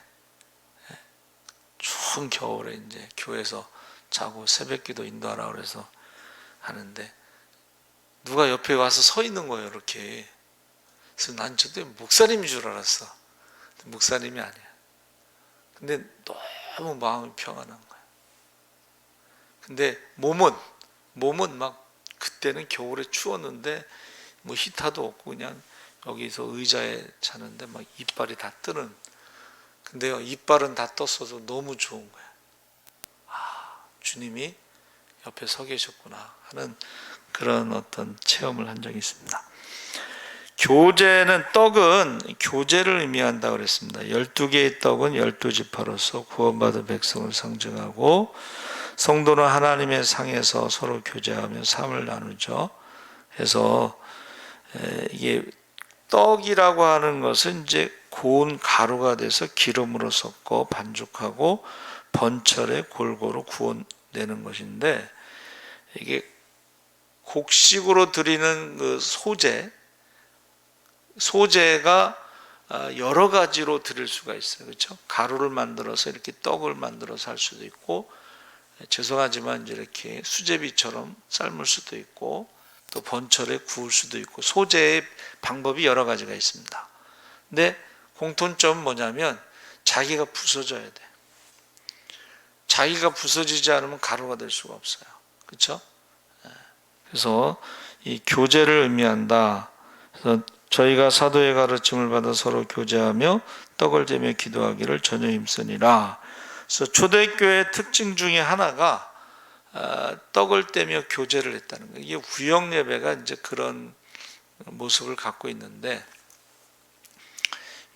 추운 겨울에 이제 교회에서 자고 새벽기도 인도하라 그래서 하는데 누가 옆에 와서 서 있는 거예요, 이렇게. 그래서 난 저때 목사님인 줄 알았어. 목사님이 아니야. 근데 너무 마음이 평안한 거야. 근데 몸은 막, 그때는 겨울에 추웠는데 뭐 히터도 없고 그냥 여기서 의자에 자는데 막 이빨이 다 뜨는. 근데요, 이빨은 다 떴어도 너무 좋은 거야. 아, 주님이 옆에 서 계셨구나 하는 그런 어떤 체험을 한 적이 있습니다. 교제는, 떡은 교제를 의미한다고 그랬습니다. 12개의 떡은 12지파로서 구원받은 백성을 상징하고, 성도는 하나님의 상에서 서로 교제하며 삶을 나누죠. 그래서 이게 떡이라고 하는 것은 이제 고운 가루가 돼서 기름으로 섞어 반죽하고 번철에 골고루 구워내는 것인데, 이게 곡식으로 드리는 그 소재가 여러 가지로 드릴 수가 있어요. 그렇죠? 가루를 만들어서 이렇게 떡을 만들어서 할 수도 있고, 죄송하지만 이제 이렇게 수제비처럼 삶을 수도 있고, 또 번철에 구울 수도 있고, 소재의 방법이 여러 가지가 있습니다. 근데 공통점은 뭐냐면 자기가 부서져야 돼. 자기가 부서지지 않으면 가루가 될 수가 없어요. 그렇죠? 그래서 이 교제를 의미한다. 그래서 저희가 사도의 가르침을 받아 서로 교제하며 떡을 떼며 기도하기를 전혀 힘쓰니라. 그래서 초대교회의 특징 중에 하나가 떡을 떼며 교제를 했다는 거예요. 이게 구역 예배가 이제 그런 모습을 갖고 있는데,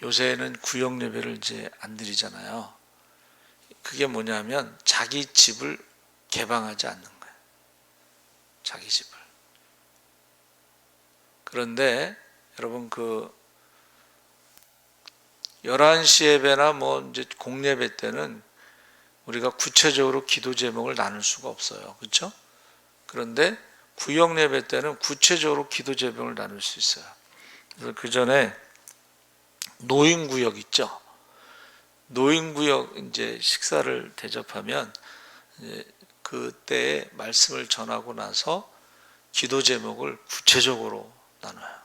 요새는 구역 예배를 이제 안 드리잖아요. 그게 뭐냐면 자기 집을 개방하지 않는 거예요. 자기 집을. 그런데 여러분, 그 11시 예배나 뭐 이제 공예배 때는 우리가 구체적으로 기도 제목을 나눌 수가 없어요. 그렇죠? 그런데 구역 예배 때는 구체적으로 기도 제목을 나눌 수 있어요. 그래서 그 전에 노인구역 있죠? 노인구역 이제 식사를 대접하면 이제 그때 말씀을 전하고 나서 기도 제목을 구체적으로 나눠요.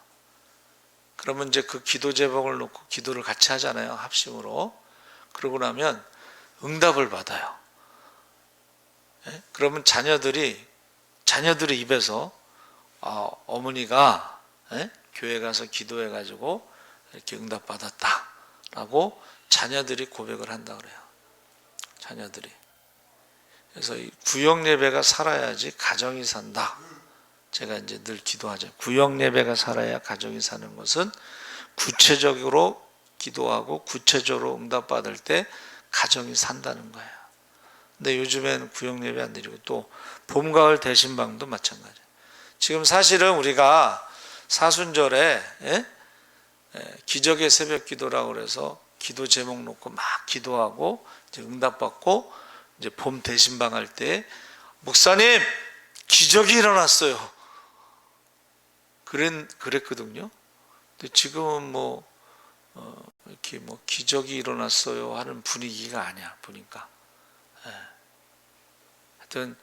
그러면 이제 그 기도 제목을 놓고 기도를 같이 하잖아요, 합심으로. 그러고 나면 응답을 받아요. 그러면 자녀들이 입에서 어머니가 교회 가서 기도해 가지고 이렇게 응답 받았다라고 자녀들이 고백을 한다 그래요. 자녀들이. 그래서 이 구역 예배가 살아야지 가정이 산다. 제가 이제 늘 기도하죠. 구역 예배가 살아야 가정이 사는 것은 구체적으로 기도하고 구체적으로 응답받을 때 가정이 산다는 거예요. 근데 요즘에는 구역 예배 안 드리고, 또 봄, 가을 대신방도 마찬가지예요. 지금 사실은 우리가 사순절에 기적의 새벽 기도라고 그래서 기도 제목 놓고 막 기도하고 이제 응답받고, 이제 봄 대신방 할 때 목사님 기적이 일어났어요. 그랬거든요. 근데 지금은 이렇게 기적이 일어났어요 하는 분위기가 아니야, 보니까. 하여튼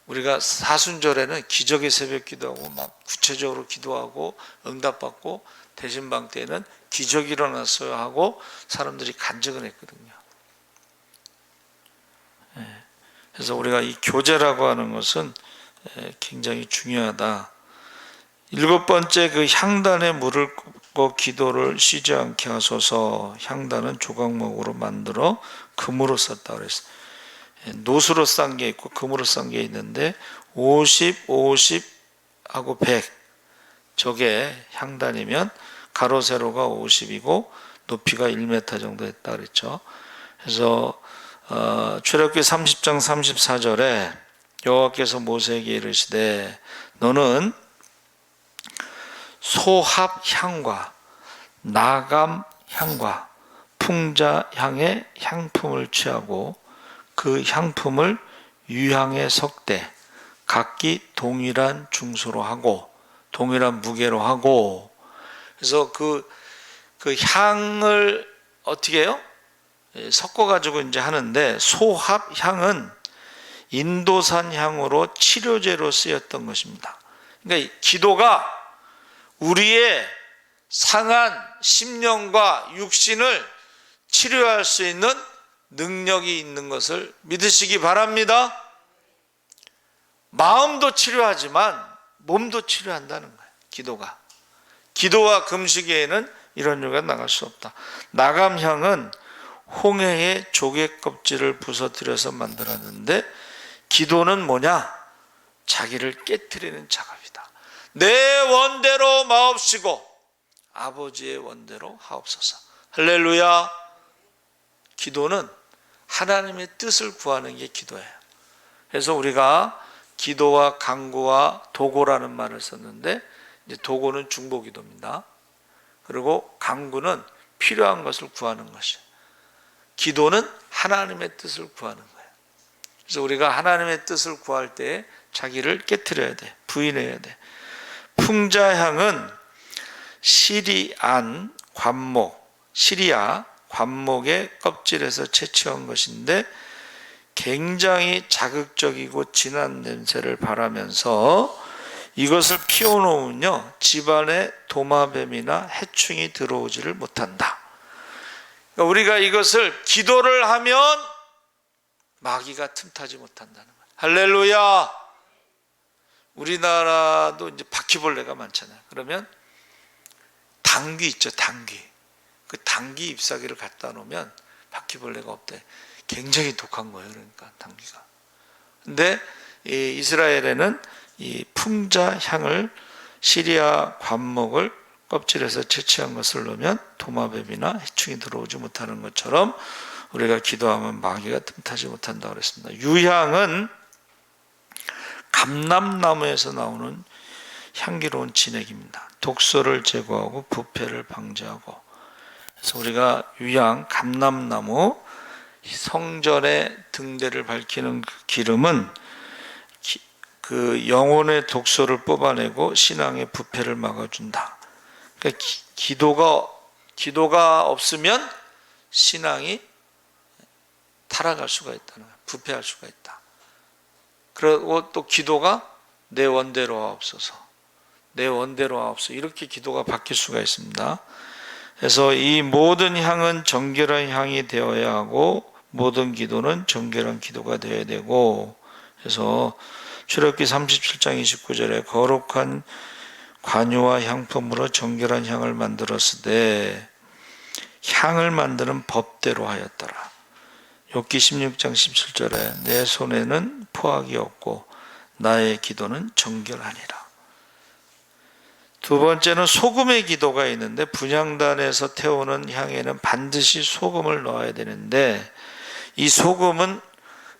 우리가 사순절에는 기적의 새벽 기도하고 막 구체적으로 기도하고 응답받고, 대신방 때는 기적이 일어났어요 하고 사람들이 간증을 했거든요. 그래서 우리가 이 교제라고 하는 것은 굉장히 중요하다. 7번째, 그 향단에 물을 붓고 기도를 쉬지 않게 하소서. 향단은 조각목으로 만들어 금으로 썼다 그랬어요. 노수로 싼 게 있고 금으로 싼 게 있는데 50, 50 하고 100, 저게 향단이면 가로 세로가 50이고 높이가 1m 정도 됐다 그랬죠. 그래서 출애굽기 30장 34절에 여호와께서 모세에게 이르시되 너는 소합향과 나감향과 풍자향의 향품을 취하고 그 향품을 유향에 섞되 각기 동일한 중수로 하고 동일한 무게로 하고. 그래서 그 향을 어떻게 해요? 섞어가지고 이제 하는데, 소합향은 인도산 향으로 치료제로 쓰였던 것입니다. 그러니까 기도가 우리의 상한 심령과 육신을 치료할 수 있는 능력이 있는 것을 믿으시기 바랍니다. 마음도 치료하지만 몸도 치료한다는 거예요. 기도가. 기도와 금식 외에는 이런 요가 나갈 수 없다. 나감향은 홍해의 조개 껍질을 부서뜨려서 만들었는데, 기도는 뭐냐? 자기를 깨트리는 작업이다. 내 원대로 마옵시고 아버지의 원대로 하옵소서. 할렐루야. 기도는 하나님의 뜻을 구하는 게 기도예요. 그래서 우리가 기도와 간구와 도고라는 말을 썼는데, 이제 도고는 중보기도입니다. 그리고 간구는 필요한 것을 구하는 것이에요. 기도는 하나님의 뜻을 구하는 거예요. 그래서 우리가 하나님의 뜻을 구할 때 자기를 깨트려야 돼. 부인해야 돼. 풍자향은 시리안 관목, 시리아 관목의 껍질에서 채취한 것인데 굉장히 자극적이고 진한 냄새를 발하면서 이것을 피워놓으면요 집안에 도마뱀이나 해충이 들어오지를 못한다. 그러니까 우리가 이것을 기도를 하면 마귀가 틈타지 못한다는 거예요. 할렐루야. 우리나라도 이제 바퀴벌레가 많잖아요. 그러면 당귀 있죠, 당귀. 그 당귀 잎사귀를 갖다 놓으면 바퀴벌레가 없대. 굉장히 독한 거예요. 그러니까 당귀가. 근데 이 이스라엘에는 이 풍자향을, 시리아 관목을 껍질에서 채취한 것을 넣으면 도마뱀이나 해충이 들어오지 못하는 것처럼 우리가 기도하면 마귀가 틈타지 못한다고 그랬습니다. 유향은 감람나무에서 나오는 향기로운 진액입니다. 독소를 제거하고 부패를 방지하고. 그래서 우리가 유향, 감람나무, 성전의 등대를 밝히는 그 기름은 그 영혼의 독소를 뽑아내고 신앙의 부패를 막아준다. 그러니까 기도가 없으면 신앙이 타락할 수가 있다는 거예요. 부패할 수가 있다. 그리고 또 기도가 내 원대로 하옵소서, 내 원대로 하옵소서, 이렇게 기도가 바뀔 수가 있습니다. 그래서 이 모든 향은 정결한 향이 되어야 하고 모든 기도는 정결한 기도가 되어야 되고, 그래서 출애굽기 37장 29절에 거룩한 관유와 향품으로 정결한 향을 만들었으되 향을 만드는 법대로 하였더라. 욥기 16장 17절에 내 손에는 포악이 없고 나의 기도는 정결하니라. 두 번째는 소금의 기도가 있는데, 분향단에서 태우는 향에는 반드시 소금을 넣어야 되는데, 이 소금은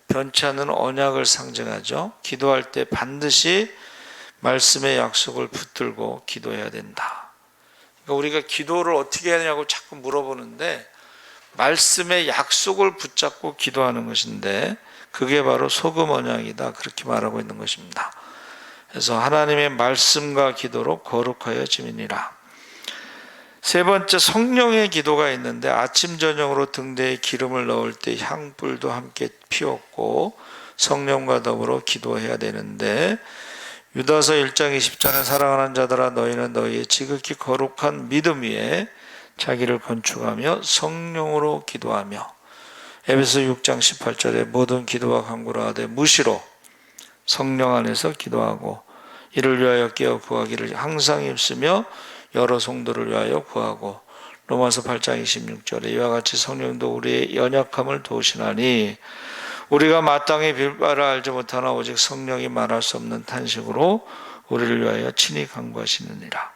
변치 않는 언약을 상징하죠. 기도할 때 반드시 말씀의 약속을 붙들고 기도해야 된다. 그러니까 우리가 기도를 어떻게 하냐고 자꾸 물어보는데, 말씀의 약속을 붙잡고 기도하는 것인데 그게 바로 소금 언약이다, 그렇게 말하고 있는 것입니다. 그래서 하나님의 말씀과 기도로 거룩하여 지미니라. 세 번째, 성령의 기도가 있는데, 아침 저녁으로 등대에 기름을 넣을 때 향불도 함께 피웠고 성령과 더불어 기도해야 되는데, 유다서 1장 20절에 사랑하는 자들아 너희는 너희의 지극히 거룩한 믿음 위에 자기를 건축하며 성령으로 기도하며, 에베소 6장 18절에 모든 기도와 간구를 하되 무시로 성령 안에서 기도하고 이를 위하여 깨어 구하기를 항상 힘쓰며 여러 성도를 위하여 구하고. 로마서 8장 26절에 이와 같이 성령도 우리의 연약함을 도우시나니 우리가 마땅히 빌 바를 알지 못하나 오직 성령이 말할 수 없는 탄식으로 우리를 위하여 친히 간구하시느니라.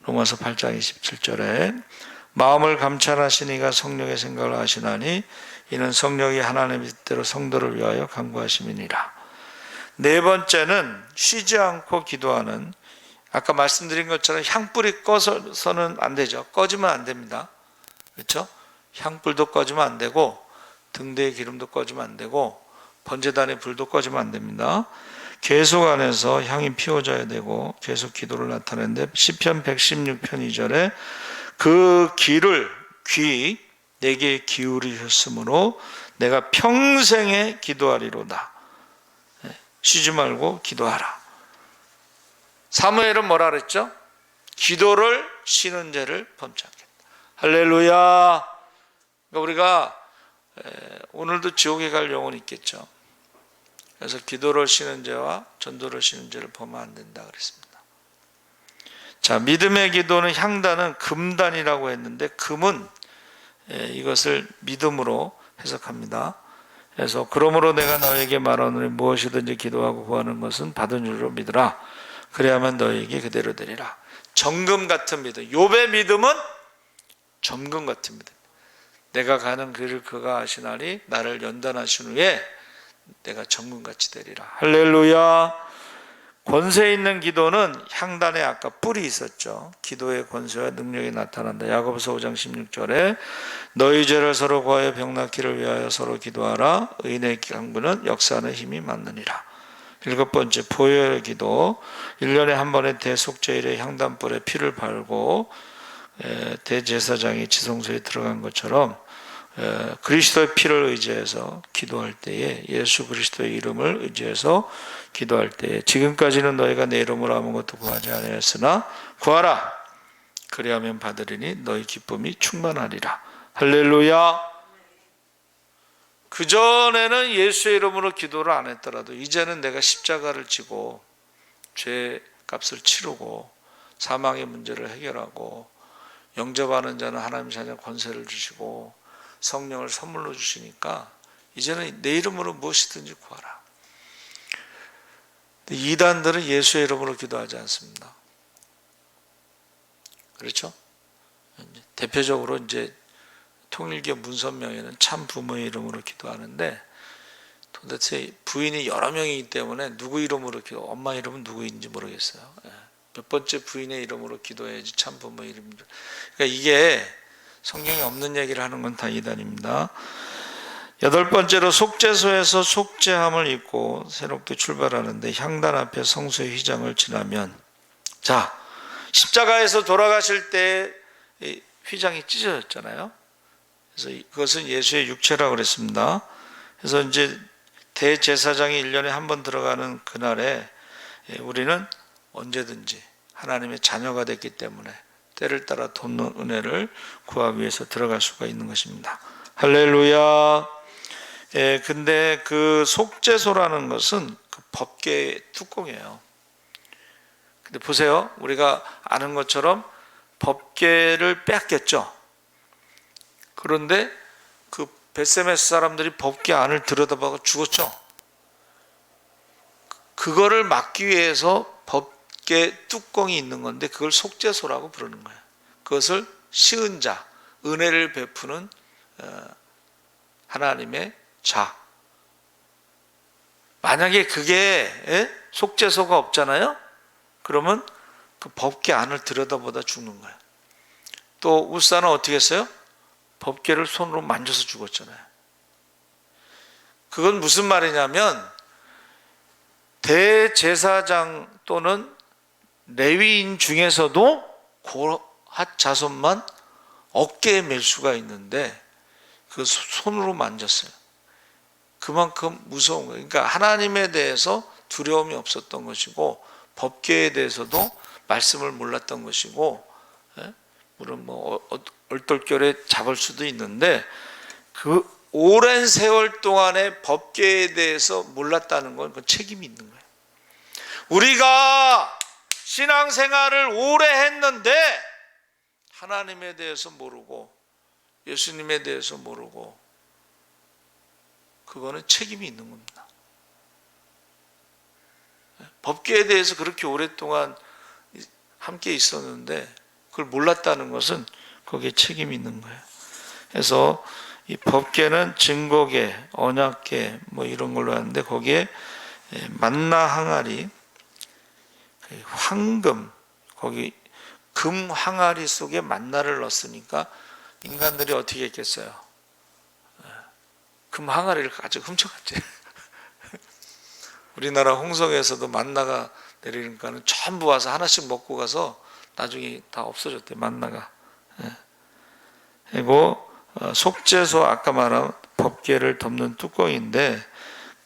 로마서 8장 27절에 마음을 감찰하시니가 성령의 생각을 아시나니 이는 성령이 하나님의 뜻대로 성도를 위하여 간구하심이니라. 네 번째는 쉬지 않고 기도하는, 아까 말씀드린 것처럼 향불이 꺼서는 안 되죠. 꺼지면 안 됩니다. 그렇죠? 향불도 꺼지면 안 되고 등대의 기름도 꺼지면 안 되고 번제단의 불도 꺼지면 안 됩니다. 계속 안에서 향이 피워져야 되고 계속 기도를 나타내는데 시편 116편 2절에 그 귀 내게 기울이셨으므로 내가 평생에 기도하리로다. 쉬지 말고 기도하라. 사무엘은 뭐라 그랬죠? 기도를 쉬는 죄를 범치 않겠다. 할렐루야. 그러니까 우리가 오늘도 지옥에 갈 영혼이 있겠죠. 그래서 기도를 쉬는 죄와 전도를 쉬는 죄를 범하면 안 된다 그랬습니다. 자, 믿음의 기도는 향단은 금단이라고 했는데 금은 이것을 믿음으로 해석합니다. 그래서 그러므로 내가 너에게 말하노니 무엇이든지 기도하고 구하는 것은 받은 줄로 믿으라. 그래야만 너에게 그대로 되리라. 정금 같은 믿음. 욥의 믿음은 정금 같은 믿음. 내가 가는 길을 그가 아시나니 나를 연단하신 후에 내가 정금같이 되리라. 할렐루야. 권세 있는 기도는 향단에 아까 뿔이 있었죠. 기도의 권세와 능력이 나타난다. 야고보서 5장 16절에 너희 죄를 서로 구하여 병낫기를 위하여 서로 기도하라. 의인의 강구는 역사하는 힘이 많느니라. 일곱 번째, 보혈의 기도. 1년에 한 번의 대속죄일에 향단불에 피를 발고 대제사장이 지성소에 들어간 것처럼 그리스도의 피를 의지해서 기도할 때에, 예수 그리스도의 이름을 의지해서 기도할 때에 지금까지는 너희가 내 이름으로 아무것도 구하지 아니하였으나 구하라. 그리하면 받으리니 너희 기쁨이 충만하리라. 할렐루야. 그전에는 예수의 이름으로 기도를 안 했더라도 이제는 내가 십자가를 지고 죄 값을 치르고 사망의 문제를 해결하고 영접하는 자는 하나님 자녀 권세를 주시고 성령을 선물로 주시니까 이제는 내 이름으로 무엇이든지 구하라. 이단들은 예수의 이름으로 기도하지 않습니다. 그렇죠? 대표적으로 이제 통일교 문선명에는 참 부모의 이름으로 기도하는데 도대체 부인이 여러 명이기 때문에 누구 이름으로 기도, 엄마 이름은 누구인지 모르겠어요. 몇 번째 부인의 이름으로 기도해야지 참 부모의 이름으로. 그러니까 이게 성경에 없는 얘기를 하는 건 다 이단입니다. 여덟 번째로 속죄소에서 속죄함을 입고 새롭게 출발하는데 향단 앞에 성소의 휘장을 지나면, 자, 십자가에서 돌아가실 때 휘장이 찢어졌잖아요. 그래서 그것은 예수의 육체라고 그랬습니다. 그래서 이제 대제사장이 1년에 한 번 들어가는 그날에 우리는 언제든지 하나님의 자녀가 됐기 때문에 때를 따라 돕는 은혜를 구하기 위해서 들어갈 수가 있는 것입니다. 할렐루야. 근데 그 속죄소라는 것은 그 법궤의 뚜껑이에요. 근데 보세요. 우리가 아는 것처럼 법궤를 뺏겼죠. 그런데 그 벳세메스 사람들이 법궤 안을 들여다보고 죽었죠. 그거를 막기 위해서 법궤 뚜껑이 있는 건데 그걸 속죄소라고 부르는 거예요. 그것을 시은 자, 은혜를 베푸는 하나님의 자. 만약에 그게 속죄소가 없잖아요. 그러면 그 법궤 안을 들여다보다 죽는 거예요. 또 우사는 어떻게 했어요? 법궤를 손으로 만져서 죽었잖아요. 그건 무슨 말이냐면 대제사장 또는 레위인 중에서도 고핫 자손만 어깨에 맬 수가 있는데 그 손으로 만졌어요. 그만큼 무서운 거예요. 그러니까 하나님에 대해서 두려움이 없었던 것이고 법궤에 대해서도 말씀을 몰랐던 것이고, 물론 뭐 얼떨결에 잡을 수도 있는데 그 오랜 세월 동안의 법궤에 대해서 몰랐다는 건 그 책임이 있는 거예요. 우리가 신앙생활을 오래 했는데 하나님에 대해서 모르고 예수님에 대해서 모르고, 그거는 책임이 있는 겁니다. 법계에 대해서 그렇게 오랫동안 함께 있었는데 그걸 몰랐다는 것은 거기에 책임이 있는 거예요. 그래서 이 법계는 증거계, 언약계 뭐 이런 걸로 하는데, 거기에 만나 항아리, 황금, 거기 금 항아리 속에 만나를 넣었으니까 인간들이 어떻게 했겠어요? 금 항아리를 가지고 훔쳐갔지. 우리나라 홍성에서도 만나가 내리니까는 전부 와서 하나씩 먹고 가서 나중에 다 없어졌대, 만나가. 그리고 속죄소, 아까 말한 법궤를 덮는 뚜껑인데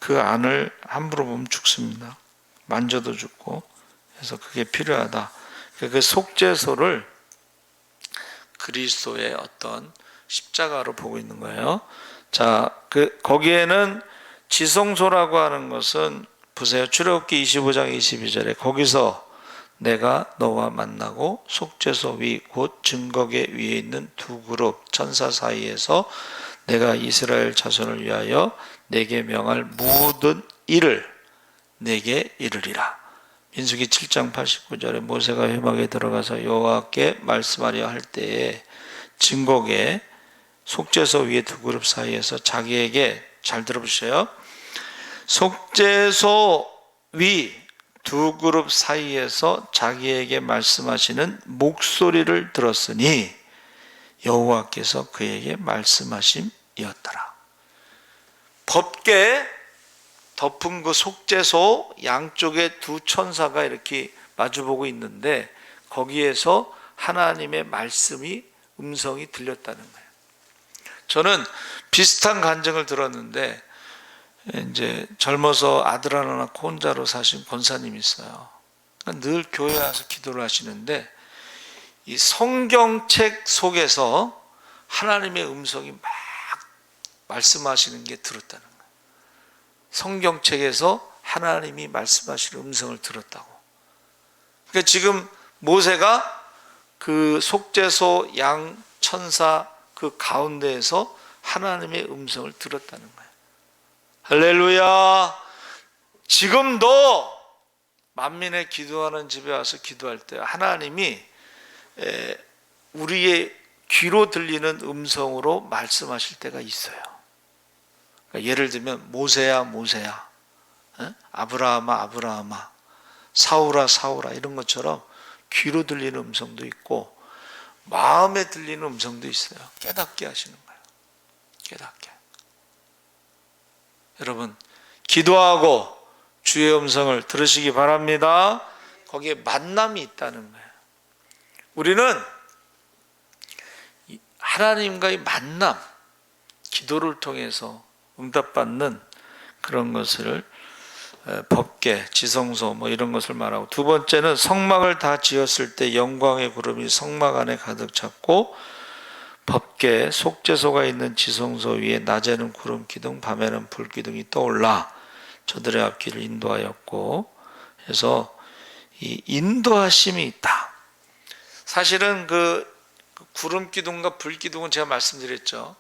그 안을 함부로 보면 죽습니다. 만져도 죽고. 그래서 그게 필요하다. 그 속죄소를 그리스도의 어떤 십자가로 보고 있는 거예요. 자, 거기에는 지성소라고 하는 것은 보세요. 출애굽기 25장 22절에 거기서 내가 너와 만나고 속죄소 위 곧 증거계 위에 있는 두 그룹 천사 사이에서 내가 이스라엘 자손을 위하여 내게 명할 모든 일을 내게 이르리라. 민수기 7장 89절에 모세가 회막에 들어가서 여호와께 말씀하려 할 때에 증거계 속죄소 위에 두 그룹 사이에서 자기에게, 잘 들어보세요, 속죄소 위 두 그룹 사이에서 자기에게 말씀하시는 목소리를 들었으니 여호와께서 그에게 말씀하심이었더라. 법궤 덮은 그 속죄소 양쪽에 두 천사가 이렇게 마주보고 있는데 거기에서 하나님의 말씀이, 음성이 들렸다는 거예요. 저는 비슷한 간증을 들었는데, 이제 젊어서 아들 하나 낳고 혼자로 사신 권사님이 있어요. 늘 교회 와서 기도를 하시는데 이 성경책 속에서 하나님의 음성이 막 말씀하시는 게 들었다는 거예요. 성경책에서 하나님이 말씀하시는 음성을 들었다고. 그러니까 지금 모세가 그 속죄소 양 천사 그 가운데에서 하나님의 음성을 들었다는 거예요. 할렐루야. 지금도 만민의 기도하는 집에 와서 기도할 때 하나님이 우리의 귀로 들리는 음성으로 말씀하실 때가 있어요. 그러니까 예를 들면 모세야 모세야, 아브라함아 아브라함아, 사울아 사울아, 이런 것처럼 귀로 들리는 음성도 있고 마음에 들리는 음성도 있어요. 깨닫게 하시는 거예요. 깨닫게. 여러분, 기도하고 주의 음성을 들으시기 바랍니다. 거기에 만남이 있다는 거예요. 우리는 하나님과의 만남, 기도를 통해서 응답받는 그런 것을 법궤, 지성소 뭐 이런 것을 말하고, 두 번째는 성막을 다 지었을 때 영광의 구름이 성막 안에 가득 찼고 법궤, 속죄소가 있는 지성소 위에 낮에는 구름 기둥, 밤에는 불 기둥이 떠올라 저들의 앞길을 인도하였고, 그래서 이 인도하심이 있다. 사실은 그 구름 기둥과 불 기둥은 제가 말씀드렸죠.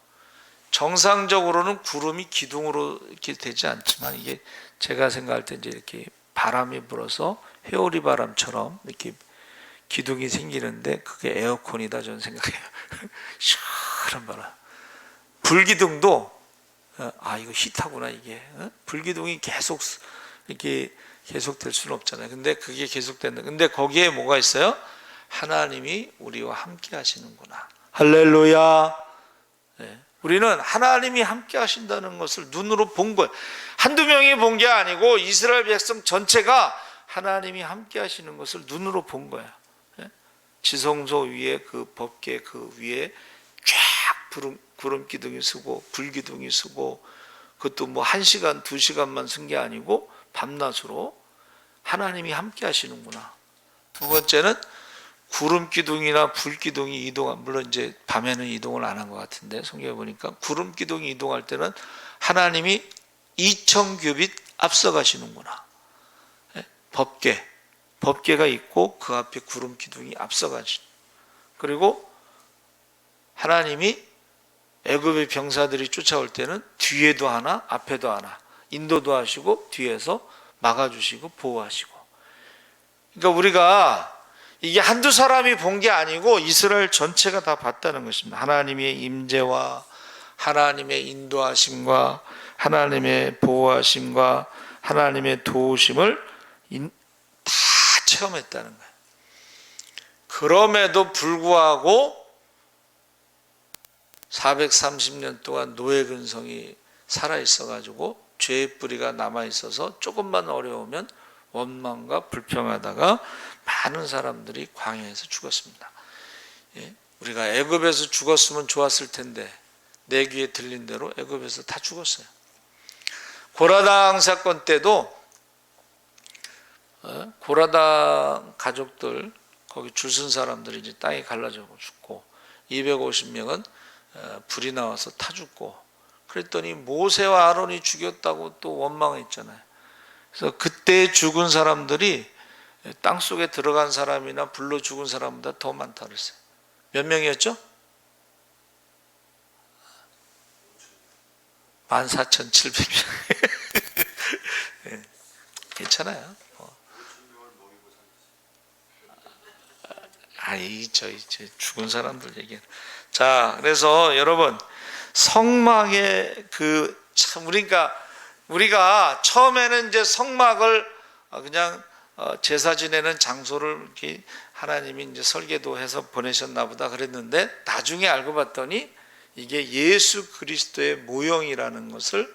정상적으로는 구름이 기둥으로 이렇게 되지 않지만 이게 제가 생각할 때 이제 이렇게 바람이 불어서 회오리 바람처럼 이렇게 기둥이 생기는데 그게 에어컨이다 저는 생각해요. 시원한 바람. 불기둥도 이거 히타구나 이게. 불기둥이 계속 이렇게 계속될 수는 없잖아요. 근데 그게 계속된다. 근데 거기에 뭐가 있어요? 하나님이 우리와 함께 하시는구나. 할렐루야. 네. 우리는 하나님이 함께 하신다는 것을 눈으로 본 거예요. 한두 명이 본 게 아니고 이스라엘 백성 전체가 하나님이 함께 하시는 것을 눈으로 본 거예요. 지성소 위에 그 법궤 그 위에 쫙 구름 기둥이 서고 불 기둥이 서고, 그것도 뭐 1시간 2시간만 쓴 게 아니고 밤낮으로 하나님이 함께 하시는구나. 두 번째는 구름 기둥이나 불 기둥이 이동한, 물론 이제 밤에는 이동을 안 한 것 같은데 성경에 보니까 구름 기둥이 이동할 때는 하나님이 2000규빗 앞서 가시는구나. 법궤 법궤가 있고 그 앞에 구름 기둥이 앞서가지. 그리고 하나님이 애굽의 병사들이 쫓아올 때는 뒤에도 하나 앞에도 하나 인도도 하시고 뒤에서 막아주시고 보호하시고. 그러니까 우리가 이게 한두 사람이 본 게 아니고 이스라엘 전체가 다 봤다는 것입니다. 하나님의 임재와 하나님의 인도하심과 하나님의 보호하심과 하나님의 도우심을 다 체험했다는 거예요. 그럼에도 불구하고 430년 동안 노예 근성이 살아있어 가지고 죄의 뿌리가 남아있어서 조금만 어려우면 원망과 불평하다가 많은 사람들이 광야에서 죽었습니다. 우리가 애굽에서 죽었으면 좋았을 텐데 내 귀에 들린 대로 애굽에서 다 죽었어요. 고라당 사건 때도 고라당 가족들 거기 줄 쓴 사람들이 이제 땅이 갈라져 죽고 250명은 불이 나와서 타 죽고, 그랬더니 모세와 아론이 죽였다고 또 원망했잖아요. 그래서 그때 죽은 사람들이 땅 속에 들어간 사람이나 불로 죽은 사람보다 더 많다 그랬어요. 몇 명이었죠? 14,700명. 괜찮아요. 저희 죽은 사람들 얘기는. 자, 그래서 여러분 성막의 참 우리가 처음에는 이제 성막을 그냥 제사 지내는 장소를 이렇게 하나님이 이제 설계도해서 보내셨나 보다 그랬는데, 나중에 알고 봤더니 이게 예수 그리스도의 모형이라는 것을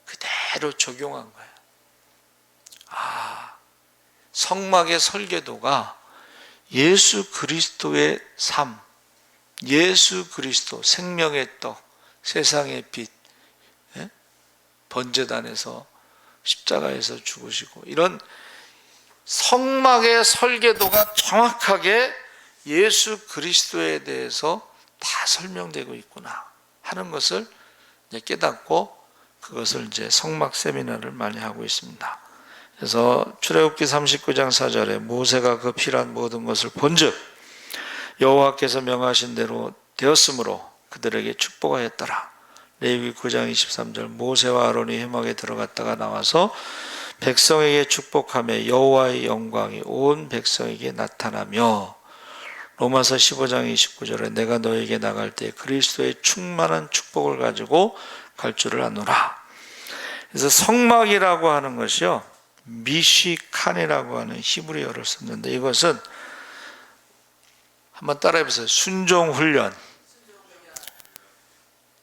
그대로 적용한 거예요. 성막의 설계도가 예수 그리스도의 삶, 예수 그리스도 생명의 떡, 세상의 빛, 번제단에서 십자가에서 죽으시고, 이런 성막의 설계도가 정확하게 예수 그리스도에 대해서 다 설명되고 있구나 하는 것을 이제 깨닫고, 그것을 이제 성막 세미나를 많이 하고 있습니다. 그래서 출애굽기 39장 4절에 모세가 그 필요한 모든 것을 본즉 여호와께서 명하신 대로 되었으므로 그들에게 축복하였더라. 레위기 9장 23절 모세와 아론이 회막에 들어갔다가 나와서 백성에게 축복하며 여호와의 영광이 온 백성에게 나타나며, 로마서 15장 29절에 내가 너에게 나갈 때 그리스도의 충만한 축복을 가지고 갈 줄을 아노라. 그래서 성막이라고 하는 것이요, 미시칸이라고 하는 히브리어를 썼는데, 이것은 한번 따라해보세요. 순종훈련.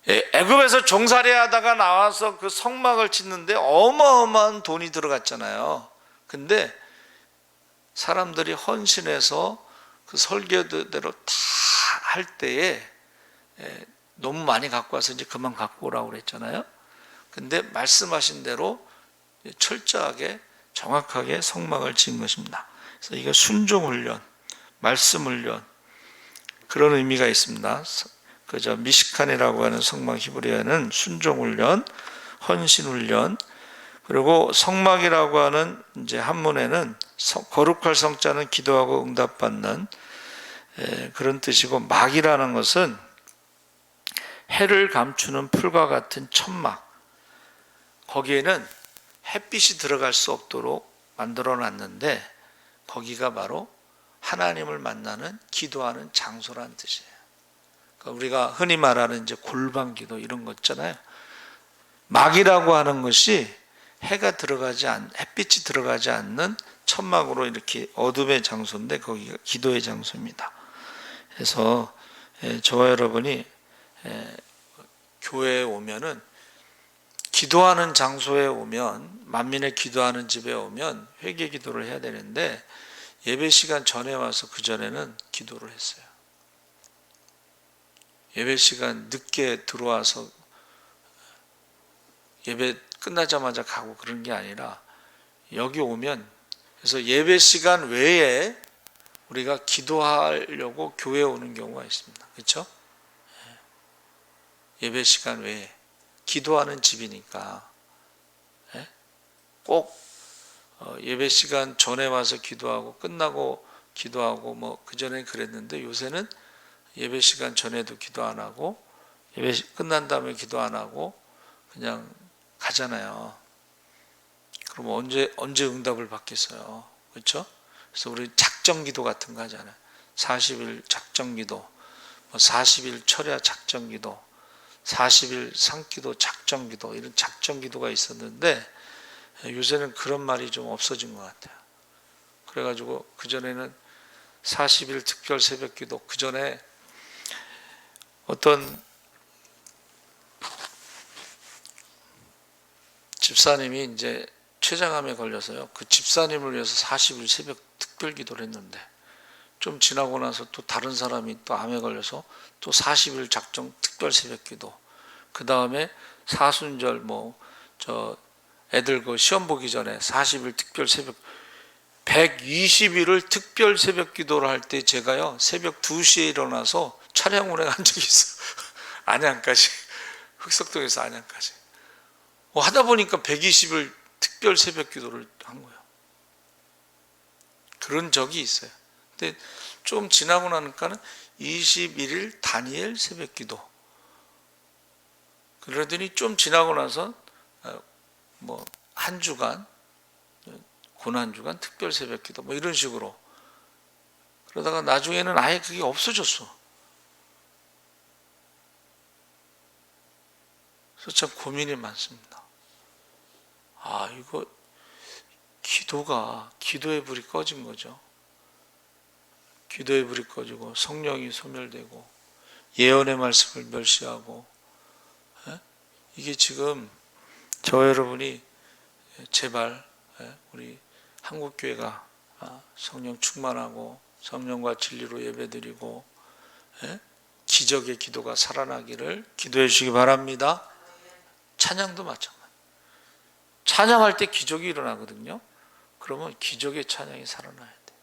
애굽에서 종살이 하다가 나와서 그 성막을 짓는데 어마어마한 돈이 들어갔잖아요. 근데 사람들이 헌신해서 그 설계대로 다 할 때에 너무 많이 갖고 와서 이제 그만 갖고 오라고 그랬잖아요. 근데 말씀하신 대로 철저하게 정확하게 성막을 지은 것입니다. 그래서 이게 순종훈련, 말씀훈련, 그런 의미가 있습니다. 그저 미시칸이라고 하는 성막 히브리어는 순종훈련, 헌신훈련, 그리고 성막이라고 하는 이제 한문에는 거룩할 성자는 기도하고 응답받는 그런 뜻이고, 막이라는 것은 해를 감추는 풀과 같은 천막, 거기에는 햇빛이 들어갈 수 없도록 만들어 놨는데 거기가 바로 하나님을 만나는 기도하는 장소라는 뜻이에요. 그러니까 우리가 흔히 말하는 이제 골방 기도 이런 거 있잖아요. 막이라고 하는 것이 햇빛이 들어가지 않는 천막으로 이렇게 어둠의 장소인데 거기가 기도의 장소입니다. 그래서 저와 여러분이 교회에 오면은, 기도하는 장소에 오면, 만민의 기도하는 집에 오면 회개 기도를 해야 되는데 예배 시간 전에 와서 그 전에는 기도를 했어요. 예배 시간 늦게 들어와서 예배 끝나자마자 가고 그런 게 아니라 여기 오면, 그래서 예배 시간 외에 우리가 기도하려고 교회에 오는 경우가 있습니다. 그렇죠? 예배 시간 외에 기도하는 집이니까 꼭 예배 시간 전에 와서 기도하고 끝나고 기도하고 뭐 그전에 그랬는데 요새는 예배 시간 전에도 기도 안 하고 예배 끝난 다음에 기도 안 하고 그냥 가잖아요. 그럼 언제 응답을 받겠어요? 그렇죠? 그래서 우리 작정 기도 같은 거 하잖아요. 40일 작정 기도, 뭐 40일 철야 작정 기도, 40일 상기도 작정 기도, 이런 작정 기도가 있었는데 요새는 그런 말이 좀 없어진 것 같아요. 그래가지고 그전에는 40일 특별 새벽 기도, 그전에 어떤 집사님이 이제 췌장암에 걸려서요. 그 집사님을 위해서 40일 새벽 특별 기도를 했는데 좀 지나고 나서 또 다른 사람이 또 암에 걸려서 또 40일 작정 특별 새벽 기도. 그 다음에 사순절 애들 그 시험 보기 전에 40일 특별 새벽 120일을 특별 새벽 기도를 할 때 제가요 새벽 2시에 일어나서 차량 운행한 적이 있어요. 안양까지, 흑석동에서 안양까지 하다 보니까 120일 특별 새벽 기도를 한 거예요. 그런 적이 있어요. 근데 좀 지나고 나니까는 21일 다니엘 새벽 기도, 그러더니 좀 지나고 나서 한 주간 고난주간 특별 새벽 기도 뭐 이런 식으로, 그러다가 나중에는 아예 그게 없어졌어. 그래서 참 고민이 많습니다. 이거 기도의 불이 꺼진 거죠. 기도의 불이 꺼지고 성령이 소멸되고 예언의 말씀을 멸시하고, 이게 지금 저 여러분이 제발 우리 한국교회가 성령 충만하고 성령과 진리로 예배드리고 기적의 기도가 살아나기를 기도해 주시기 바랍니다. 찬양도 마찬가지. 찬양할 때 기적이 일어나거든요. 그러면 기적의 찬양이 살아나야 돼.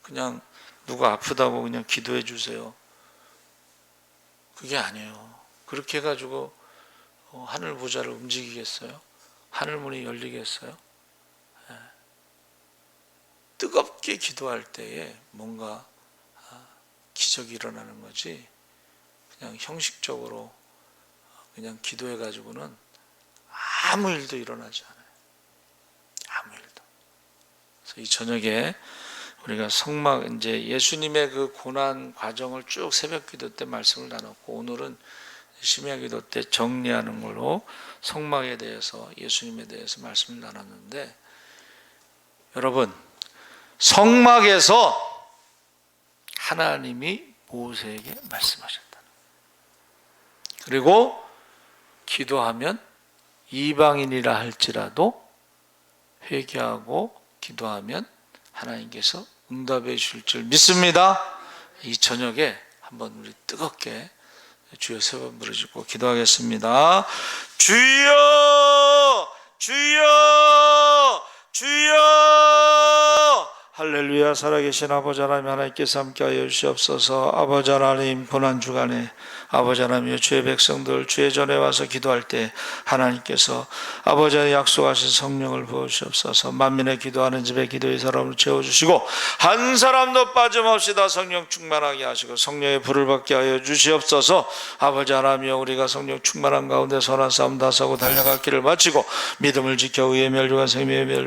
그냥 누가 아프다고 그냥 기도해 주세요, 그게 아니에요. 그렇게 해가지고 하늘 보좌를 움직이겠어요? 하늘 문이 열리겠어요? 뜨겁게 기도할 때에 뭔가 기적이 일어나는 거지, 그냥 형식적으로 그냥 기도해 가지고는 아무 일도 일어나지 않아요. 아무 일도. 그래서 이 저녁에 우리가 이제 예수님의 그 고난 과정을 쭉 새벽 기도 때 말씀을 나눴고, 오늘은 심야 기도 때 정리하는 걸로 성막에 대해서, 예수님에 대해서 말씀을 나눴는데, 여러분, 성막에서 하나님이 모세에게 말씀하셨다. 그리고 기도하면 이방인이라 할지라도 회개하고 기도하면 하나님께서 응답해 주실 줄 믿습니다. 이 저녁에 한번 우리 뜨겁게 주여 세 번 부르짖고 기도하겠습니다. 주여, 주여, 주여. 할렐루야. 살아계신 아버지 하나님, 하나님께서 함께하여 주시옵소서. 아버지 하나님, 고난주간에 아버지 하나님, 주의 백성들 주의 전에 와서 기도할 때 하나님께서 아버지 하나님 약속하신 성령을 부어주시옵소서. 만민의 기도하는 집에 기도의 사람을 채워주시고 한 사람도 빠짐없이 다 성령 충만하게 하시고 성령의 불을 받게 하여 주시옵소서. 아버지 하나님이여, 우리가 성령 충만한 가운데 선한 싸움 다싸고 달려갈 길을 마치고 믿음을 지켜 의의 멸류관 생명의 멸류